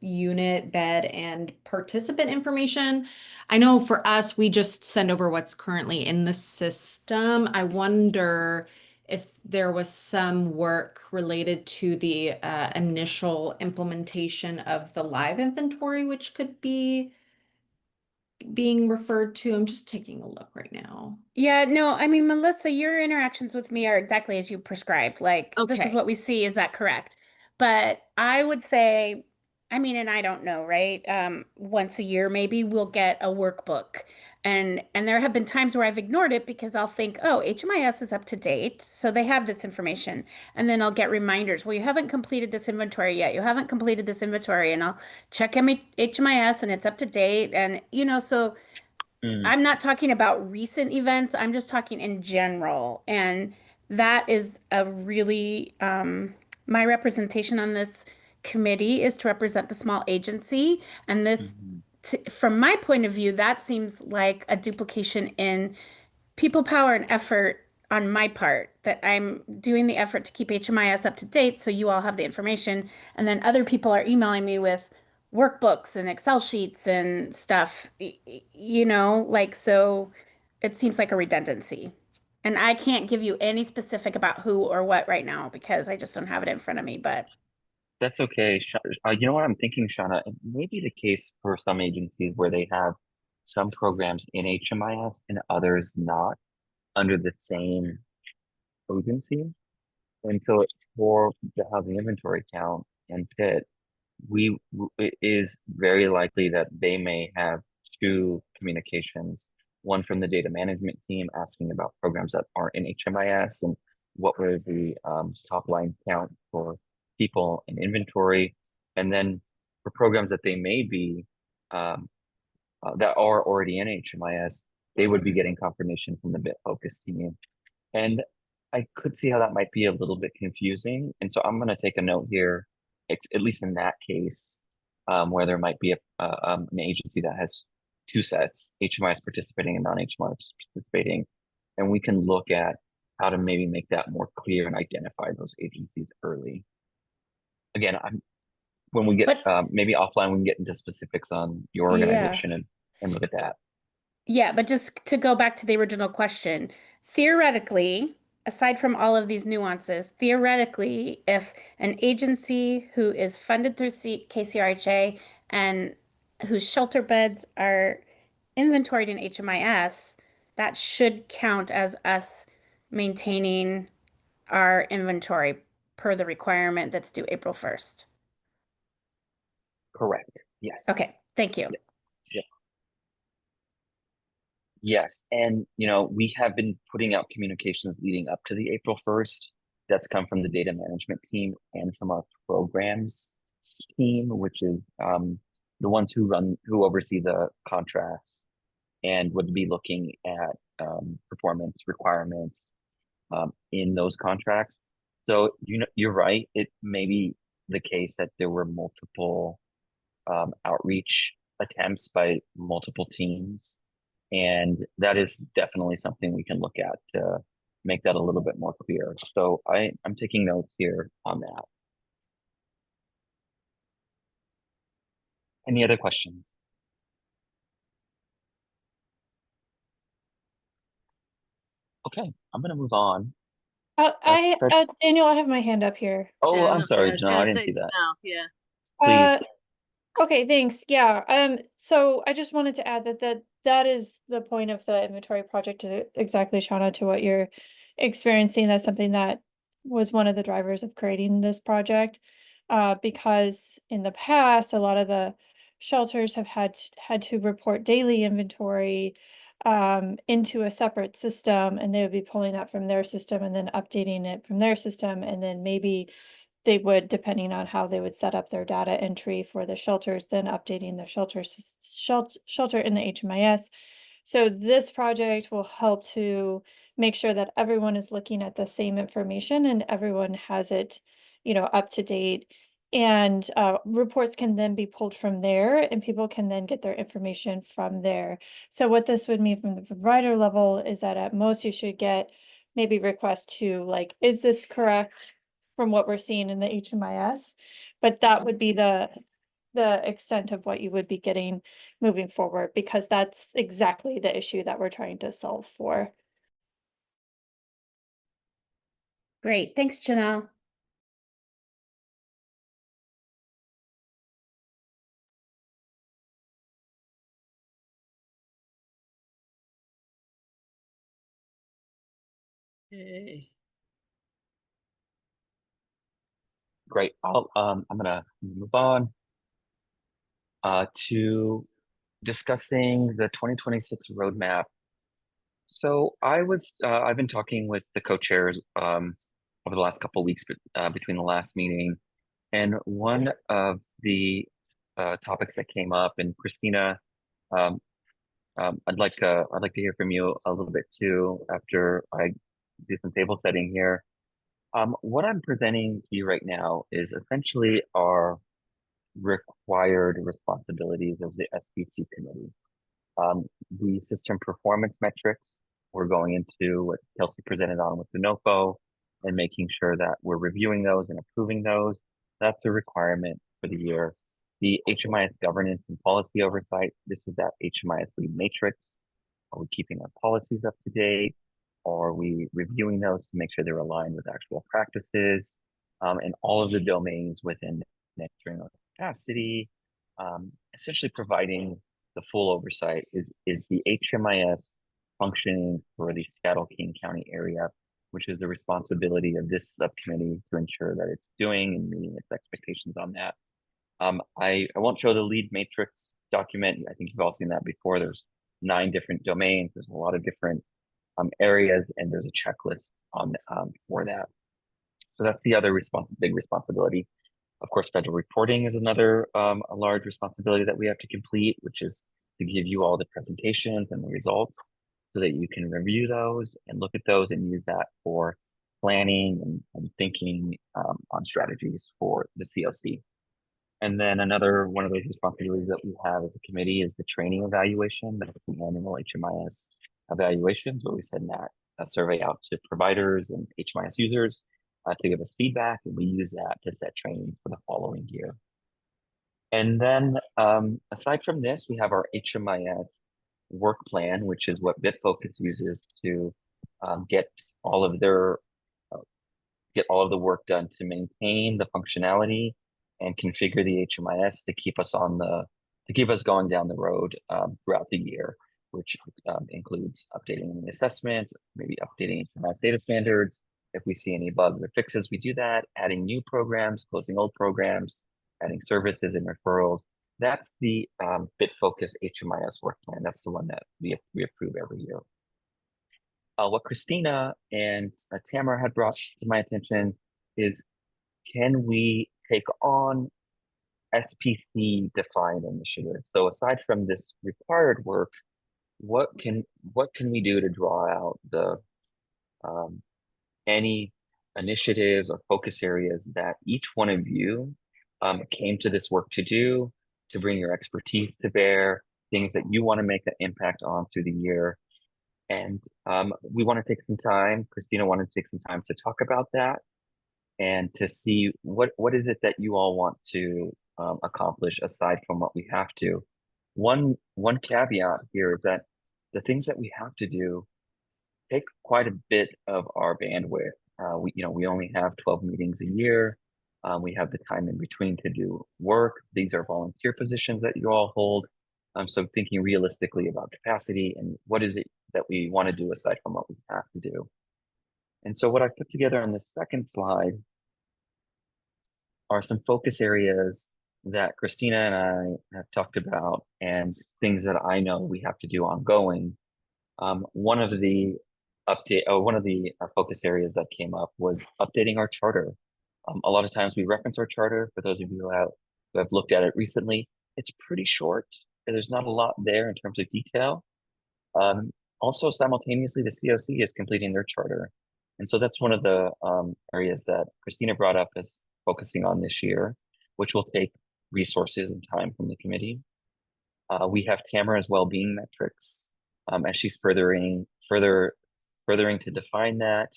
unit, bed, and participant information. I know for us, we just send over what's currently in the system. I wonder if there was some work related to the initial implementation of the live inventory, which could be being referred to. I'm just taking a look right now. Yeah, no, I mean, Melissa, your interactions with me are exactly as you prescribed. Like, this is Okay. what we see. Is that correct? But I would say, I mean, and I don't know, right? Once a year, maybe we'll get a workbook. And there have been times where I've ignored it because I'll think, oh, HMIS is up to date, so they have this information. And then I'll get reminders. Well, you haven't completed this inventory yet. You haven't completed this inventory. And I'll check HMIS and it's up to date. And, so I'm not talking about recent events. I'm just talking in general. And that is a really, my representation on this committee is to represent the small agency. And this, from my point of view, that seems like a duplication in people power and effort on my part, that I'm doing the effort to keep HMIS up to date so you all have the information. And then other people are emailing me with workbooks and Excel sheets and stuff, like, so it seems like a redundancy. And I can't give you any specific about who or what right now because I just don't have it in front of me, but That's okay. You know what I'm thinking, Shauna? It may be the case for some agencies where they have some programs in HMIS and others not under the same agency. And so for the housing inventory count and PIT, it is very likely that they may have two communications, one from the data management team asking about programs that aren't in HMIS and what were the top line count for people in inventory, and then for programs that they may be that are already in HMIS, they would be getting confirmation from the BitFocus team. And I could see how that might be a little bit confusing. And so I'm going to take a note here, at least in that case, where there might be an agency that has two sets, HMIS participating and non-HMIS participating. and we can look at how to maybe make that more clear and identify those agencies early. Again, when we get maybe offline, we can get into specifics on your organization and look at that. Yeah, but just to go back to the original question, theoretically, aside from all of these nuances, theoretically, if an agency who is funded through KCRHA and whose shelter beds are inventoried in HMIS, that should count as us maintaining our inventory per the requirement that's due April 1st. Correct. Yes. Okay, thank you. Yeah. Yes, and we have been putting out communications leading up to the April 1st. That's come from the data management team and from our programs team, which is the ones who oversee the contracts and would be looking at performance requirements in those contracts. So you're right. It may be the case that there were multiple outreach attempts by multiple teams, and that is definitely something we can look at to make that a little bit more clear. So I'm taking notes here on that. Any other questions? Okay, I'm gonna move on. Daniel, I have my hand up here. Oh, Yeah, I'm sorry, I was Janelle, gonna I didn't say see that. Janelle, yeah. Please. Okay, thanks. Yeah. So I just wanted to add that is the point of the inventory project, to exactly, Shauna, to what you're experiencing. That's something that was one of the drivers of creating this project. Because in the past, a lot of the shelters have had to report daily inventory into a separate system, and they would be pulling that from their system and then updating it from their system, and then maybe they would, depending on how they would set up their data entry for the shelters, then updating the shelter in the HMIS. So this project will help to make sure that everyone is looking at the same information and everyone has it, up to date. And reports can then be pulled from there, and people can then get their information from there. So what this would mean from the provider level is that at most you should get maybe requests to, like, is this correct from what we're seeing in the HMIS? But that would be the extent of what you would be getting moving forward, because that's exactly the issue that we're trying to solve for. Great. Thanks, Janelle. Hey. Great. I'm gonna move on to discussing the 2026 roadmap. So I've been talking with the co-chairs over the last couple of weeks, between the last meeting, and one of the topics that came up, and Christina, I'd like to hear from you a little bit too after I do some table setting here. What I'm presenting to you right now is essentially our required responsibilities of the SPC committee. The system performance metrics, we're going into what Kelsey presented on with the NOFO and making sure that we're reviewing those and approving those. That's the requirement for the year. The HMIS governance and policy oversight, this is that HMIS lead matrix. Are we keeping our policies up to date? Are we reviewing those to make sure they're aligned with actual practices? And all of the domains within measuring capacity, essentially providing the full oversight is the HMIS functioning for the Seattle-King County area, which is the responsibility of this subcommittee to ensure that it's doing and meeting its expectations on that. I won't show the lead matrix document. I think you've all seen that before. There's 9 different domains. There's a lot of different areas, and there's a checklist on for that. So that's the other big responsibility. Of course, federal reporting is another a large responsibility that we have to complete, which is to give you all the presentations and the results so that you can review those and look at those and use that for planning and thinking on strategies for the CoC. And then another one of those responsibilities that we have as a committee is the training evaluation. That's the annual HMIS evaluations, where we send that a survey out to providers and HMIS users to give us feedback, and we use that to set training for the following year. And then aside from this, we have our HMIS work plan, which is what BitFocus uses to get all of the work done to maintain the functionality and configure the HMIS to keep us going down the road throughout the year, which includes updating the assessment, maybe updating HMIS data standards. If we see any bugs or fixes, we do that, adding new programs, closing old programs, adding services and referrals. That's the BitFocus HMIS work plan. That's the one that we approve every year. What Christina and Tamara had brought to my attention is, can we take on SPC defined initiatives? So aside from this required work, what can we do to draw out the any initiatives or focus areas that each one of you came to this work to do, to bring your expertise to bear, things that you want to make an impact on through the year. And we want to take some time, Christina wanted to take some time to talk about that and to see what is it that you all want to accomplish aside from what we have to. One caveat here is that the things that we have to do take quite a bit of our bandwidth. We only have 12 meetings a year. We have the time in between to do work. These are volunteer positions that you all hold. So thinking realistically about capacity and what is it that we want to do aside from what we have to do. And so what I put together on the second slide are some focus areas that Christina and I have talked about and things that I know we have to do ongoing. One of the focus areas that came up was updating our charter. A lot of times we reference our charter. For those of you who have looked at it recently, it's pretty short. There's not a lot there in terms of detail. Also, simultaneously, the CoC is completing their charter. And so that's one of the areas that Christina brought up as focusing on this year, which will take resources and time from the committee. We have Tamara's well-being metrics as she's furthering to define that.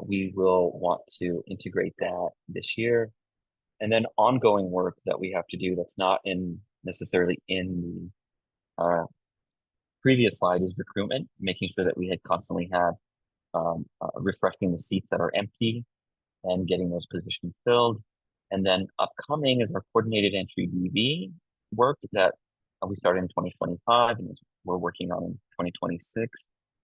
We will want to integrate that this year. And then ongoing work that we have to do that's not necessarily in the previous slide is recruitment, making sure that we had constantly have refreshing the seats that are empty and getting those positions filled. And then upcoming is our coordinated entry DV work that we started in 2025 and we're working on in 2026.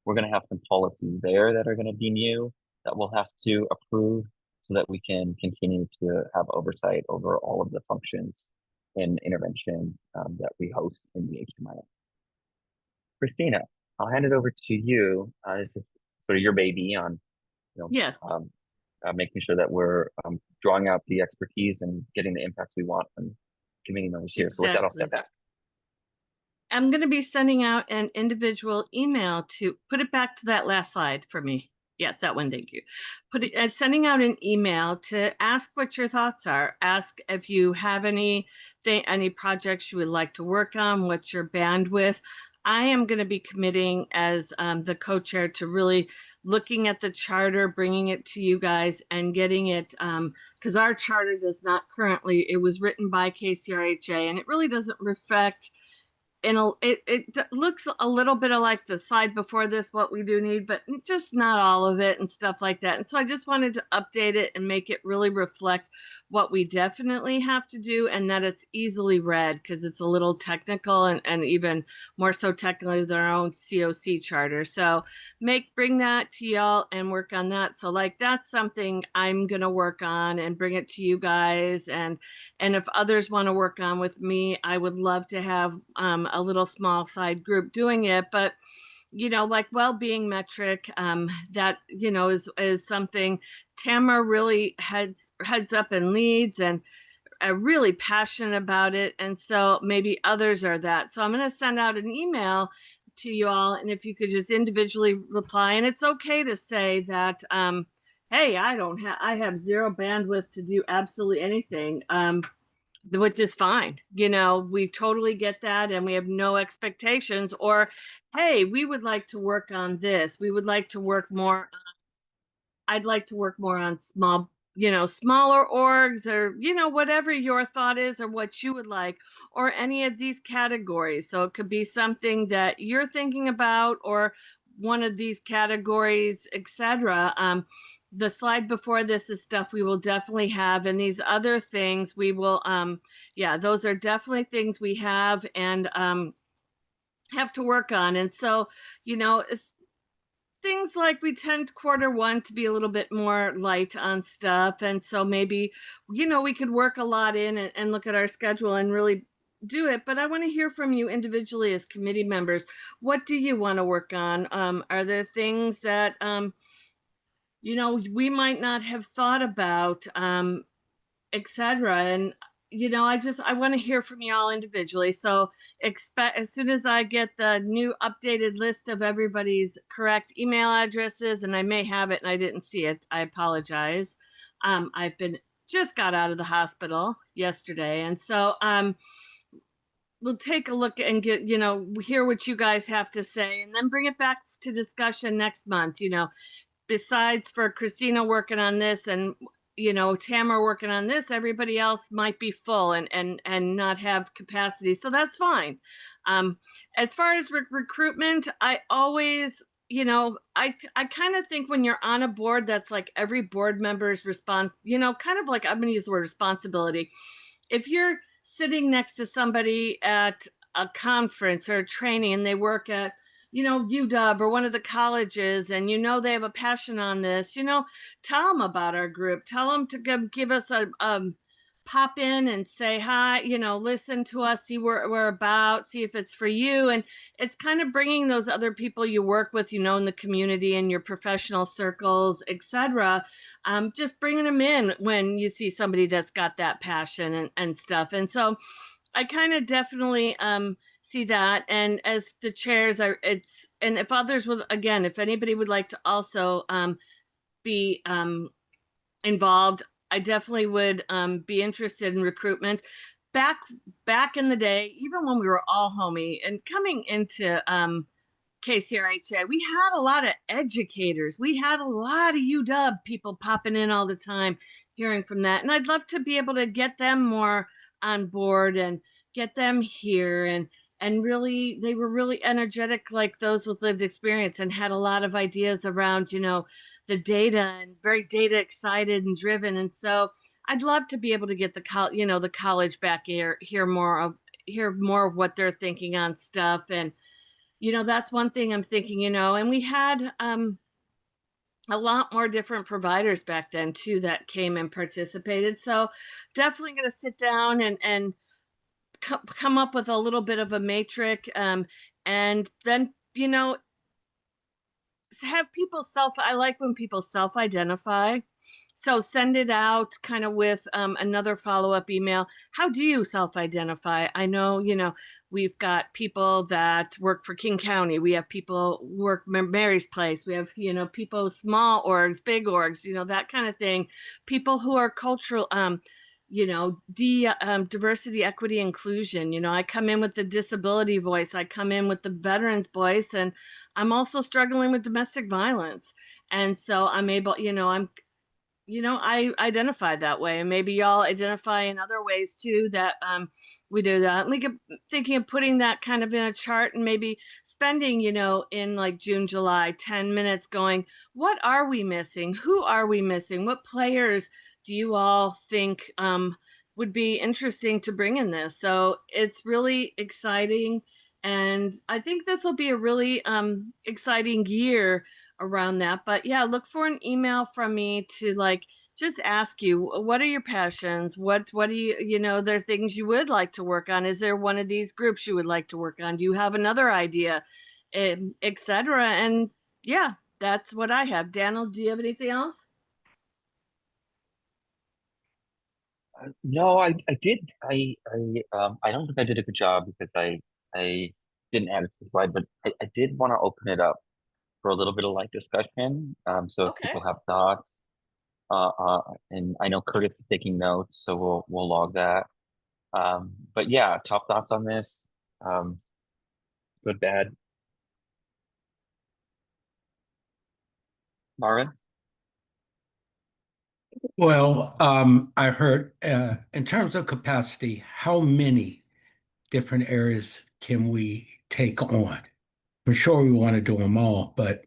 We're going to have some policies there that are going to be new that we'll have to approve so that we can continue to have oversight over all of the functions and intervention that we host in the HMIS. Christina, I'll hand it over to you. This is sort of your baby on, Yes. Making sure that we're drawing out the expertise and getting the impacts we want from community members here. So with that, I'll step back. I'm going to be sending out an individual email to put it back to that last slide for me. Yes, that one. Thank you. Sending out an email to ask what your thoughts are. Ask if you have any projects you would like to work on, what's your bandwidth. I am going to be committing as the co-chair to really looking at the charter, bringing it to you guys and getting it, because our charter does not currently, it was written by KCRHA and it really doesn't reflect, it looks a little bit like the slide before this, what we do need, but just not all of it and stuff like that. And so I just wanted to update it and make it really reflect what we definitely have to do and that it's easily read because it's a little technical and even more so technical than our own CoC charter. So bring that to y'all and work on that. So like that's something I'm going to work on and bring it to you guys. And if others want to work on with me, I would love to have a little small side group doing it, but like well-being metric, that is something Tamara really heads up and leads and are really passionate about it, and so maybe others are that. So I'm going to send out an email to you all, and if you could just individually reply, and it's okay to say that hey, I have zero bandwidth to do absolutely anything. which is fine. You know, we totally get that and we have no expectations. Or, hey, we would like to work on this. We would like to work more. I'd like to work more on small, you know, smaller orgs, or, you know, whatever your thought is or what you would like, or any of these categories. So it could be something that you're thinking about, or one of these categories, etc. The slide before this is stuff we will definitely have, and these other things we will, yeah, those are definitely things we have and have to work on. And so, you know, it's things like we tend Q1 to be a little bit more light on stuff. And so maybe, you know, we could work a lot in and look at our schedule and really do it. But I want to hear from you individually as committee members. What do you want to work on? Are there things that, you know, we might not have thought about, etc. And, you know, I want to hear from you all individually. So expect, as soon as I get the new updated list of everybody's correct email addresses, and I may have it and I didn't see it, I apologize. I've been just got out of the hospital yesterday. And so we'll take a look and get, you know, hear what you guys have to say, and then bring it back to discussion next month. You know, besides for Christina working on this and, you know, Tamara working on this, everybody else might be full and not have capacity. So that's fine. As far as recruitment, I always, you know, I kind of think when you're on a board, that's like every board member's response, you know, kind of like, I'm going to use the word responsibility. If you're sitting next to somebody at a conference or a training and they work at, you know, UW or one of the colleges, and, you know, they have a passion on this, you know, tell them about our group, tell them to give us a, pop in and say hi, you know, listen to us, see what we're about, see if it's for you. And it's kind of bringing those other people you work with, you know, in the community and your professional circles, etc. Just bringing them in when you see somebody that's got that passion and stuff. And so I kind of definitely see that. And as the chairs are, it's, and if others would, again, if anybody would like to also be involved, I definitely would be interested in recruitment. Back in the day, even when we were all homey and coming into KCRHA, we had a lot of educators. We had a lot of UW people popping in all the time, hearing from that. And I'd love to be able to get them more on board and get them here. And really, they were really energetic, like those with lived experience, and had a lot of ideas around, you know, the data, and very data excited and driven. And so I'd love to be able to get the college back here, hear more of what they're thinking on stuff. And, you know, that's one thing I'm thinking, you know, and we had a lot more different providers back then too that came and participated. So definitely going to sit down and come up with a little bit of a matrix, and then, you know, have people I like when people self-identify. So send it out kind of with another follow-up email. How do you self-identify? I know, you know, we've got people that work for King County. We have people work Mary's Place. We have, you know, people, small orgs, big orgs, you know, that kind of thing. People who are cultural, you know, diversity, equity, inclusion. You know, I come in with the disability voice. I come in with the veterans voice, and I'm also struggling with domestic violence. And so I'm able, you know, I identify that way, and maybe y'all identify in other ways too, that we do that. And we could thinking of putting that kind of in a chart, and maybe spending, you know, in like June, July, 10 minutes going, what are we missing? Who are we missing? What players do you all think would be interesting to bring in this? So it's really exciting. And I think this will be a really exciting year around that. But yeah, look for an email from me to like just ask you, what are your passions? What do you know, there are things you would like to work on. Is there one of these groups you would like to work on? Do you have another idea, etc.? And yeah, that's what I have. Daniel, do you have anything else? No, I did. I don't think I did a good job because I didn't add it to the slide, but I did want to open it up for a little bit of light discussion. So if Okay. people have thoughts, and I know Curtis is taking notes, so we'll log that. But yeah, top thoughts on this? Good, bad. Marvin? Well, I heard in terms of capacity, how many different areas can we take on? I'm sure we want to do them all, but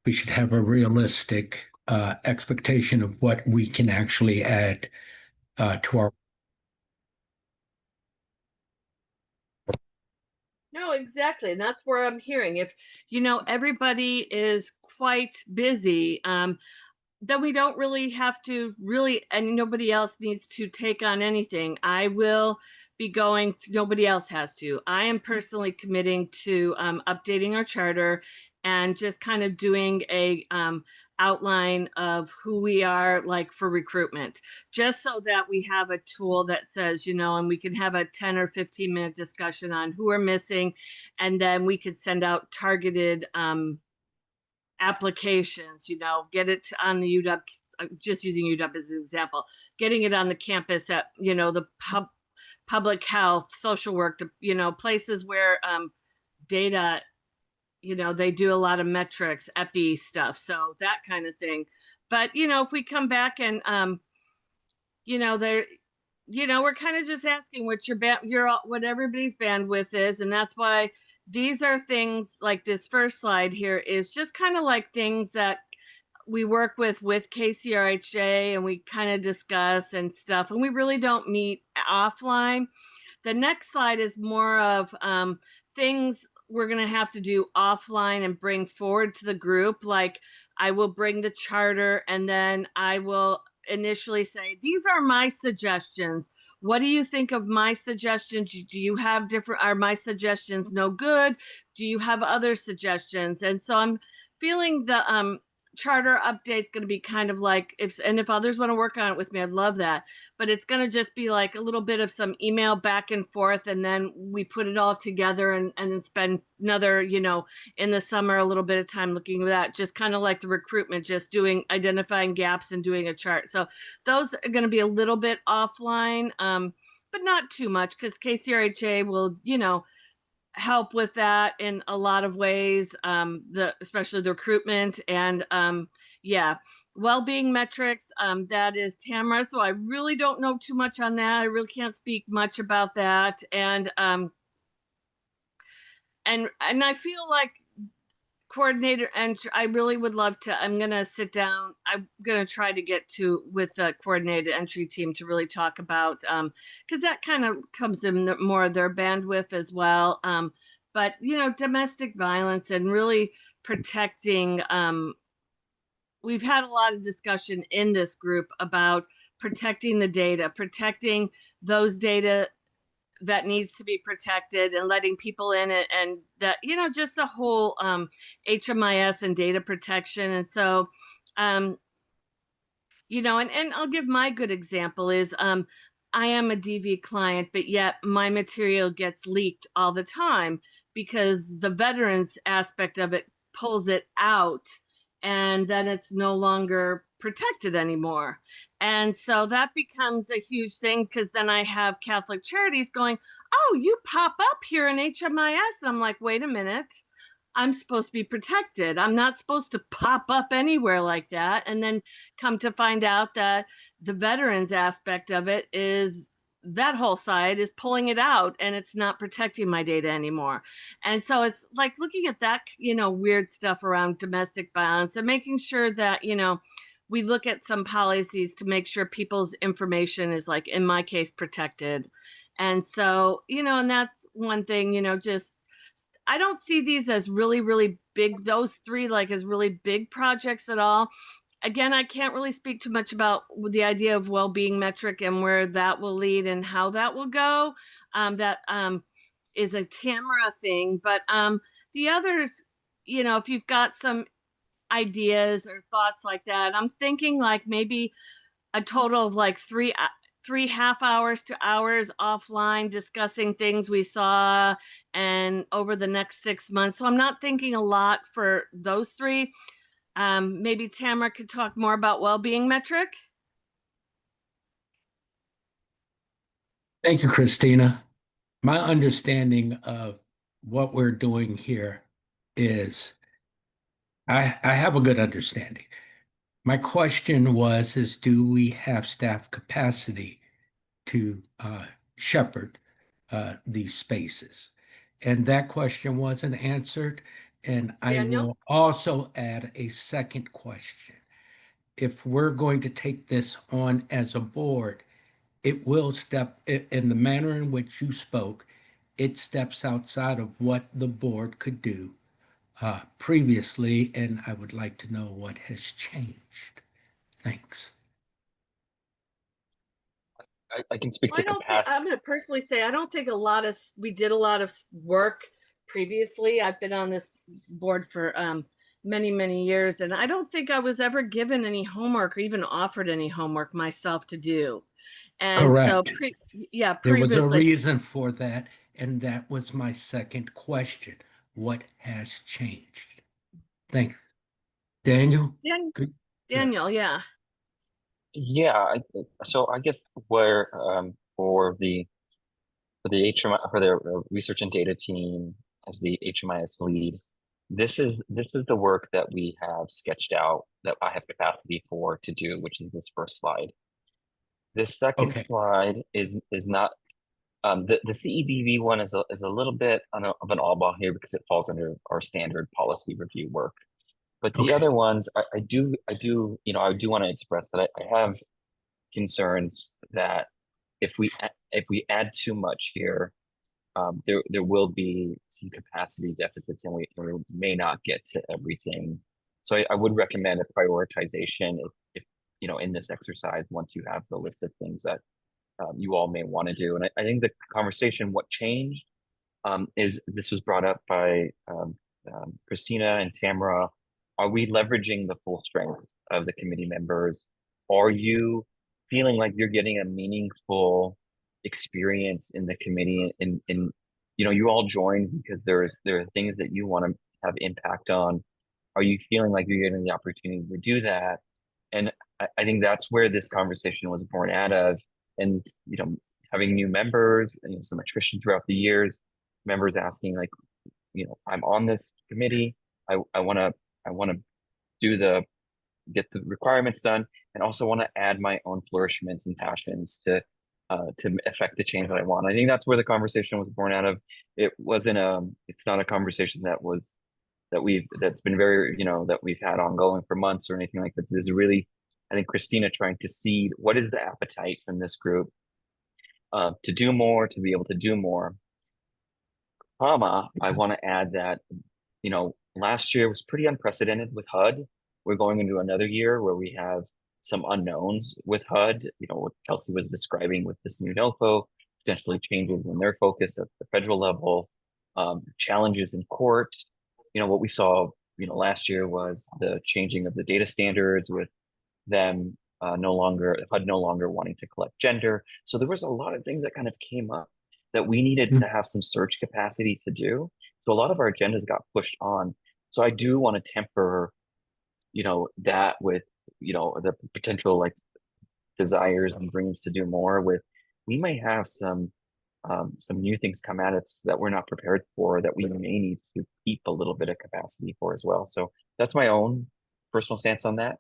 we should have a realistic expectation of what we can actually add to our. No, exactly. And that's where I'm hearing. If, everybody is quite busy, then we don't really have to and nobody else needs to take on anything. I will be going, nobody else has to. I am personally committing to updating our charter and just kind of doing a outline of who we are like for recruitment, just so that we have a tool that says, and we can have a 10 or 15-minute discussion on who are missing. And then we could send out targeted applications, get it on the UW, just using UW as an example, getting it on the campus at, the public health, social work, places where data, they do a lot of metrics, epi stuff. So that kind of thing. But, if we come back and, we're kind of just asking what what everybody's bandwidth is. And that's why these are things like this first slide here is just kind of like things that we work with KCRHA and we kind of discuss and stuff. And we really don't meet offline. The next slide is more of things we're going to have to do offline and bring forward to the group. Like I will bring the charter and then I will initially say, these are my suggestions. What do you think of my suggestions? Do you have are my suggestions no good? Do you have other suggestions? And so I'm feeling the charter update's going to be kind of like if others want to work on it with me, I'd love that. But it's going to just be like a little bit of some email back and forth, and then we put it all together and then spend another, in the summer, a little bit of time looking at that, just kind of like the recruitment, just identifying gaps and doing a chart. So those are going to be a little bit offline, but not too much, because KCRHA will, help with that in a lot of ways, especially the recruitment and well-being metrics. That is Tamara. So I really don't know too much on that. I really can't speak much about that. And I feel like coordinator, and I really would love to, I'm going to sit down. I'm going to try to get with the coordinated entry team to really talk about, because that kind of comes in more of their bandwidth as well. But, domestic violence and really protecting, we've had a lot of discussion in this group about protecting the data, protecting those data that needs to be protected and letting people in it, and that, just the whole HMIS and data protection. And so, and I'll give my good example is I am a DV client, but yet my material gets leaked all the time because the veterans aspect of it pulls it out, and then it's no longer protected anymore. And so that becomes a huge thing, because then I have Catholic Charities going, oh, you pop up here in HMIS. And I'm like, wait a minute, I'm supposed to be protected. I'm not supposed to pop up anywhere like that. And then come to find out that the veterans aspect of it is that whole side is pulling it out, and it's not protecting my data anymore. And so it's like looking at that, weird stuff around domestic violence and making sure that, we look at some policies to make sure people's information is, like, in my case, protected. And so, and that's one thing, just, I don't see these as really, really big, those three, like, as really big projects at all. Again, I can't really speak too much about the idea of well-being metric and where that will lead and how that will go. That is a Tamara thing. But the others, if you've got some ideas or thoughts like that, I'm thinking like maybe a total of like three half hours to hours offline discussing things we saw and over the next 6 months. So I'm not thinking a lot for those three. Maybe Tamara could talk more about well-being metric. Thank you, Christina. My understanding of what we're doing here is I have a good understanding. My question is do we have staff capacity to shepherd these spaces? And that question wasn't answered. And I Daniel? will also add a second question. If we're going to take this on as a board, it will step in the manner in which you spoke, it steps outside of what the board could do previously, and I would like to know what has changed. Thanks. I can speak I to don't think, I'm capacity. going to personally say, I don't think we did a lot of work previously. I've been on this board for many, many years, and I don't think I was ever given any homework or even offered any homework myself to do. And so, Correct. yeah, There was a previously. reason for that, and that was my second question. What has changed? Thank you. Daniel? Good. Good. Daniel, yeah. Yeah, so I guess where for the HMI for the research and data team as the HMIS lead, this is the work that we have sketched out that I have capacity for to do, which is this first slide. This second Okay. slide is not the CEBV one is a little bit of an oddball here because it falls under our standard policy review work. But the Okay. other ones, I do I do want to express that I have concerns that if we add too much here, there will be some capacity deficits, and we may not get to everything. So I would recommend a prioritization if in this exercise once you have the list of things that you all may want to do. And I think the conversation, what changed, is this was brought up by Christina and Tamara. Are we leveraging the full strength of the committee members? Are you feeling like you're getting a meaningful experience in the committee? In you all joined because there are things that you want to have impact on. Are you feeling like you're getting the opportunity to do that? And I think that's where this conversation was born out of. And having new members, some attrition throughout the years, members asking like, I'm on this committee. I want to do get the requirements done, and also want to add my own flourishments and passions to affect the change that I want. I think that's where the conversation was born out of. It wasn't it's not a conversation that's been very, that we've had ongoing for months or anything like that. This is really, I think, Christina trying to seed what is the appetite from this group to do more, to be able to do more. I want to add that, last year was pretty unprecedented with HUD. We're going into another year where we have some unknowns with HUD, what Kelsey was describing with this new NOFO, potentially changes in their focus at the federal level, challenges in court. What we saw, last year was the changing of the data standards with them HUD no longer wanting to collect gender. So there was a lot of things that kind of came up that we needed to have some search capacity to do. So a lot of our agendas got pushed on. So I do want to temper, that with, the potential like desires and dreams to do more with, we may have some new things come at us that we're not prepared for that we may need to keep a little bit of capacity for as well. So that's my own personal stance on that.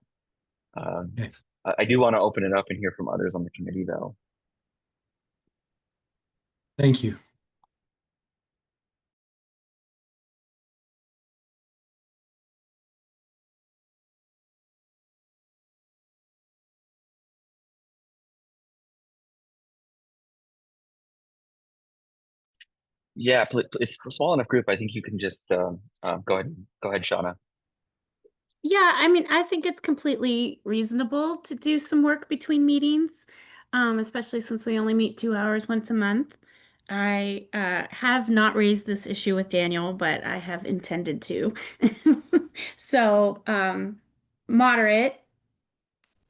Yes. I do want to open it up and hear from others on the committee though. Thank you. Yeah, it's a small enough group. I think you can just go ahead, Shauna. Yeah, I mean, I think it's completely reasonable to do some work between meetings, especially since we only meet 2 hours once a month. I have not raised this issue with Daniel, but I have intended to. So, moderate,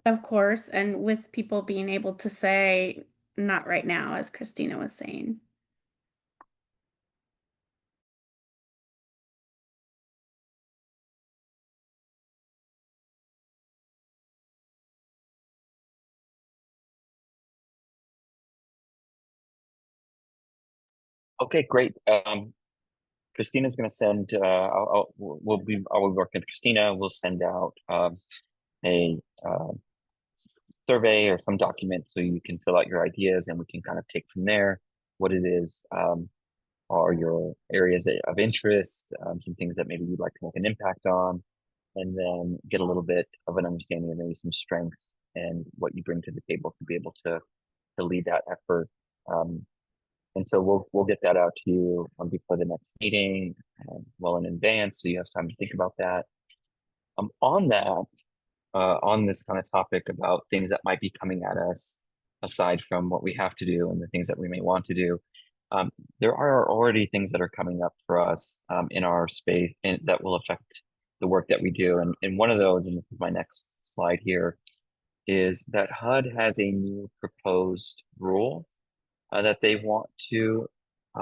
of course, and with people being able to say, not right now, as Christina was saying. Okay, great. Christina's going to send. I will work with Christina. We'll send out a survey or some document so you can fill out your ideas, and we can kind of take from there what it is are your areas of interest, some things that maybe you'd like to make an impact on, and then get a little bit of an understanding of maybe some strengths and what you bring to the table to be able to lead that effort. And so we'll get that out to you before the next meeting, well in advance, so you have time to think about that. On that, on this kind of topic about things that might be coming at us, aside from what we have to do and the things that we may want to do, there are already things that are coming up for us in our space and that will affect the work that we do. And one of those, and this is my next slide here, is that HUD has a new proposed rule that they want to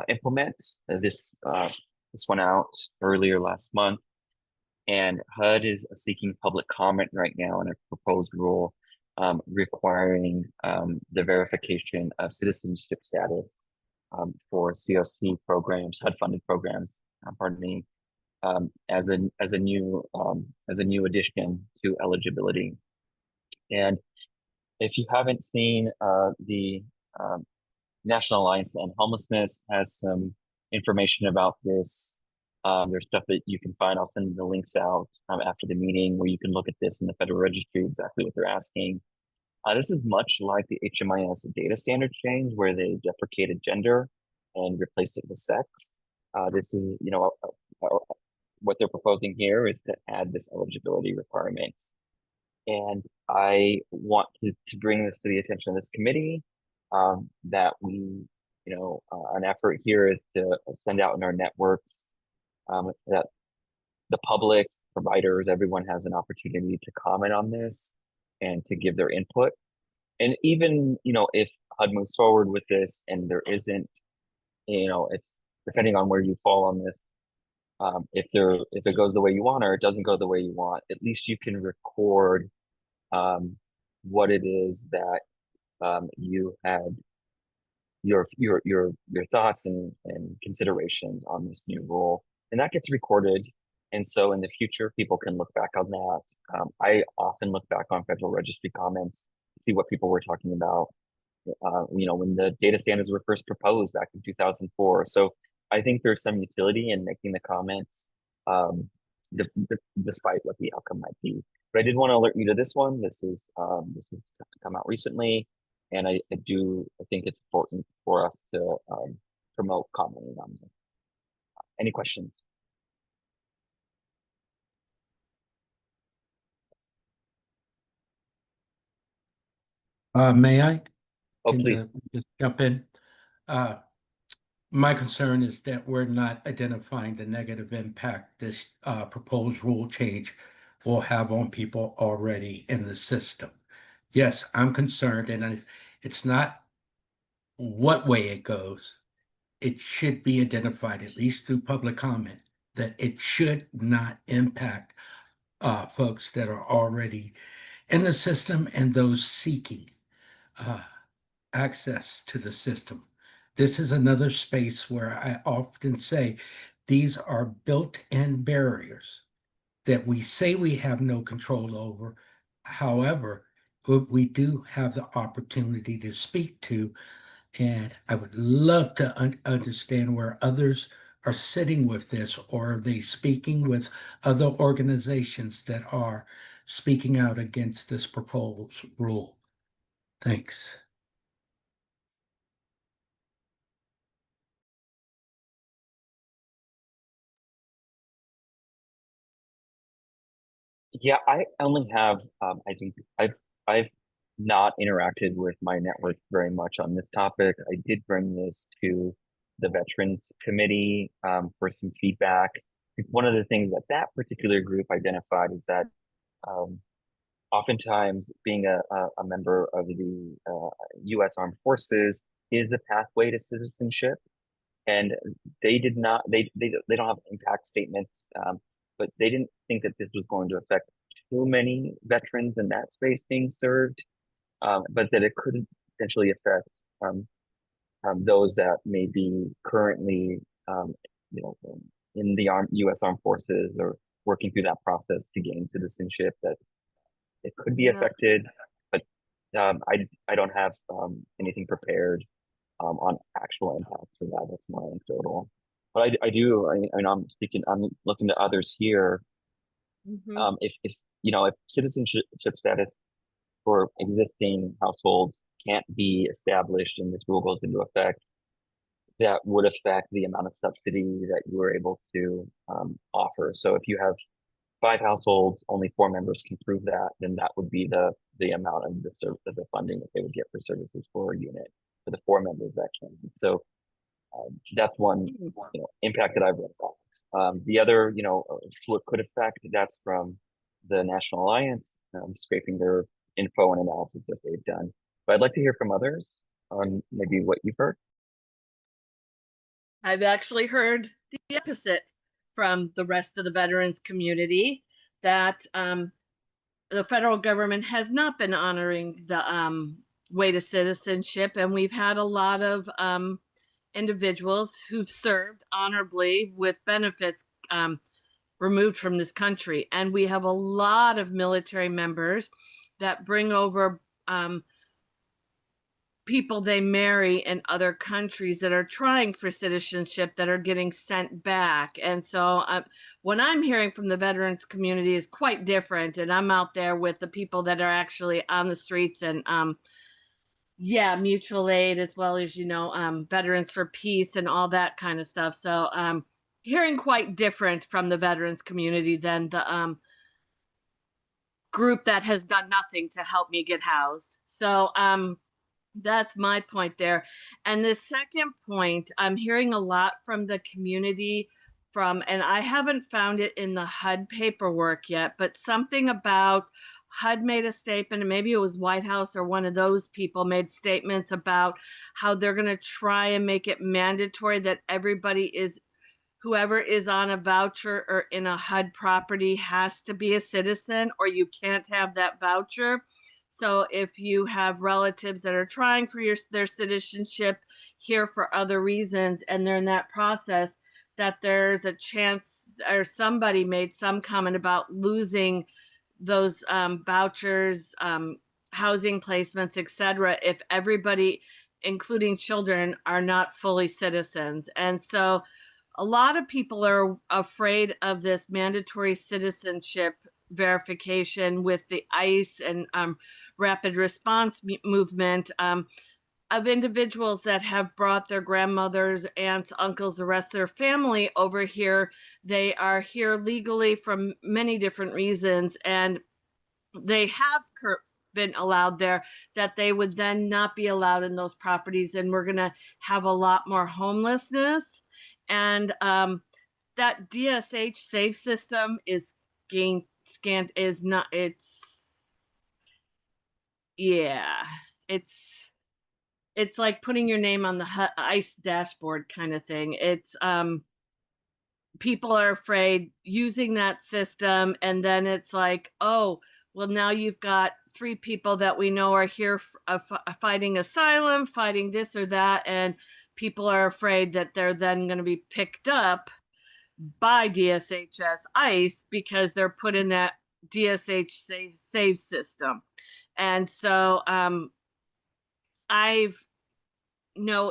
implement. This went out earlier last month, and HUD is seeking public comment right now on a proposed rule requiring the verification of citizenship status for CoC programs, HUD-funded programs. Pardon me, as a new addition to eligibility. And if you haven't seen, the National Alliance to End Homelessness has some information about this. There's stuff that you can find. I'll send the links out after the meeting where you can look at this in the Federal Registry, exactly what they're asking. This is much like the HMIS data standard change where they deprecated gender and replaced it with sex. This is, what they're proposing here is to add this eligibility requirement. And I want to bring this to the attention of this committee, that we, an effort here is to send out in our networks that the public, providers, everyone has an opportunity to comment on this and to give their input. And even, if HUD moves forward with this and there isn't, if depending on where you fall on this, if it goes the way you want or it doesn't go the way you want, at least you can record what it is that you had your thoughts and considerations on this new rule, and that gets recorded. And so in the future, people can look back on that. I often look back on Federal Registry comments to see what people were talking about, when the data standards were first proposed back in 2004. So I think there's some utility in making the comments, despite what the outcome might be. But I did want to alert you to this one. This has come out recently, and I think it's important for us to promote commenting on this. Any questions? May I? Oh, please. Just jump in. My concern is that we're not identifying the negative impact this proposed rule change will have on people already in the system. Yes, I'm concerned, and it's not what way it goes. It should be identified, at least through public comment, that it should not impact folks that are already in the system and those seeking access to the system. This is another space where I often say these are built-in barriers that we say we have no control over. However, we do have the opportunity to speak to, and I would love to understand where others are sitting with this, or are they speaking with other organizations that are speaking out against this proposed rule? Thanks. Yeah, I only have, I think I've not interacted with my network very much on this topic. I did bring this to the Veterans Committee for some feedback. One of the things that that particular group identified is that oftentimes being a member of the U.S. Armed Forces is a pathway to citizenship, and they don't have impact statements, but they didn't think that this was going to affect too many veterans in that space being served, but that it could potentially affect those that may be currently, you know, in the U.S. Armed Forces or working through that process to gain citizenship, that it could be affected, but I don't have anything prepared on actual impacts for that. That's more anecdotal. But I'm speaking, I'm looking to others here. If you know, if citizenship status for existing households can't be established and this rule goes into effect, that would affect the amount of subsidy that you were able to offer. So if you have 5 households, only 4 members can prove that, then that would be the amount of the funding that they would get for services for a unit for the 4 members that can. So that's one impact that I've read about. The other, what could affect, that's from the National Alliance, scraping their info and analysis that they've done. But I'd like to hear from others on maybe what you've heard. I've actually heard the opposite from the rest of the veterans community, that the federal government has not been honoring the way to citizenship, and we've had a lot of individuals who've served honorably with benefits removed from this country. And we have a lot of military members that bring over people they marry in other countries that are trying for citizenship that are getting sent back. And so what I'm hearing from the veterans community is quite different. And I'm out there with the people that are actually on the streets and mutual aid, as well as, Veterans for Peace and all that kind of stuff. So hearing quite different from the veterans community than the group that has done nothing to help me get housed. So that's my point there. And the second point, I'm hearing a lot from the community and I haven't found it in the HUD paperwork yet, but something about HUD made a statement, and maybe it was White House or one of those people made statements about how they're going to try and make it mandatory that whoever is on a voucher or in a HUD property has to be a citizen, or you can't have that voucher. So if you have relatives that are trying for their citizenship here for other reasons, and they're in that process, that there's a chance, or somebody made some comment about losing those vouchers, housing placements, etc., if everybody, including children, are not fully citizens. And so a lot of people are afraid of this mandatory citizenship verification with the ICE and rapid response movement of individuals that have brought their grandmothers, aunts, uncles, the rest of their family over here. They are here legally from many different reasons, and they have been allowed there, that they would then not be allowed in those properties, and we're going to have a lot more homelessness. And that DSH safe system is it's like putting your name on the ICE dashboard kind of thing. It's people are afraid using that system, and then it's like, oh, well, now you've got 3 people that we know are here fighting asylum, fighting this or that, and people are afraid that they're then going to be picked up by DSHS ICE because they're put in that DSH save system. And so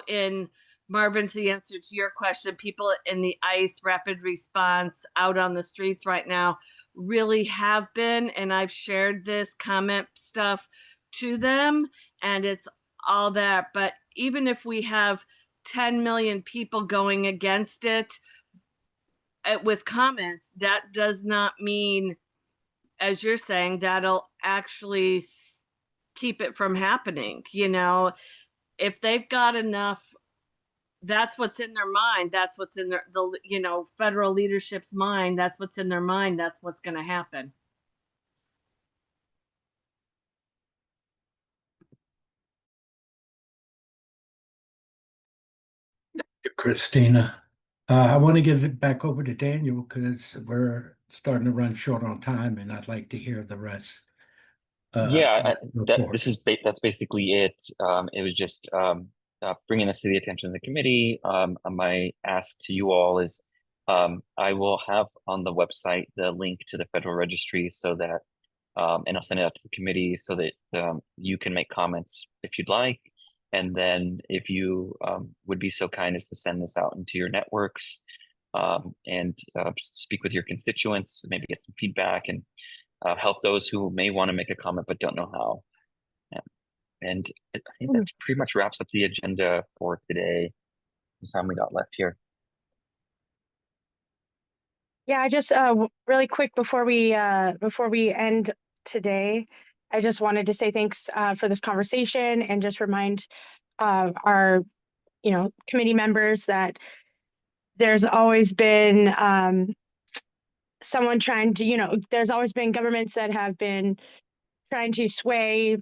in Marvin, to the answer to your question, people in the ICE rapid response out on the streets right now really have been, and I've shared this comment stuff to them, and it's all that. But even if we have 10 million people going against it with comments, that does not mean, as you're saying, that'll actually keep it from happening. If they've got enough, that's what's in their mind. That's what's in the federal leadership's mind. That's what's in their mind. That's what's going to happen. Christina. I want to give it back over to Daniel because we're starting to run short on time, and I'd like to hear the rest. That's basically it. It was just bringing this to the attention of the committee. My ask to you all is I will have on the website the link to the Federal Registry so that, and I'll send it out to the committee so that you can make comments if you'd like. And then if you would be so kind as to send this out into your networks and speak with your constituents, maybe get some feedback and help those who may want to make a comment but don't know how. And I think that pretty much wraps up the agenda for today. The time we got left here. Yeah, I just really quick before we end today, I just wanted to say thanks for this conversation and just remind our committee members that there's always been someone trying to, there's always been governments that have been trying to sway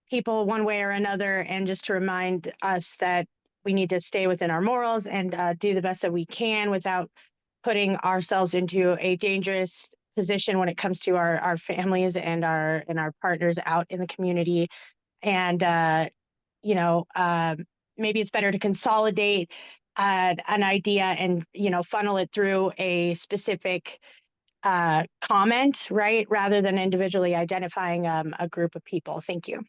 people one way or another, and just to remind us that we need to stay within our morals and do the best that we can without putting ourselves into a dangerous position when it comes to our families and our partners out in the community. And maybe it's better to consolidate an idea and funnel it through a specific comment, right, rather than individually identifying a group of people. Thank you.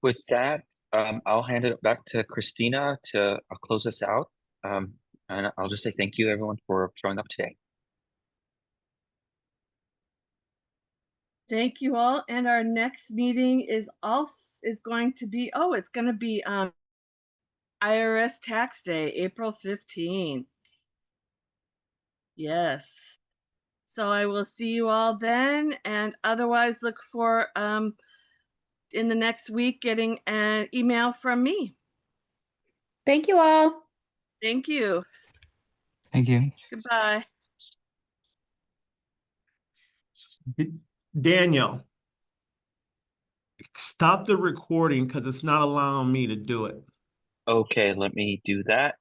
With that, I'll hand it back to Christina to close us out. And I'll just say thank you everyone for showing up today. Thank you all. And our next meeting is going to be IRS Tax Day, April 15th. Yes. So I will see you all then, and otherwise look for in the next week getting an email from me. Thank you all. Thank you. Thank you. Goodbye. Daniel, stop the recording because it's not allowing me to do it. Okay, let me do that.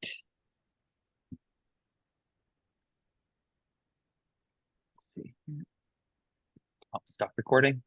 Let's see. I'll stop recording.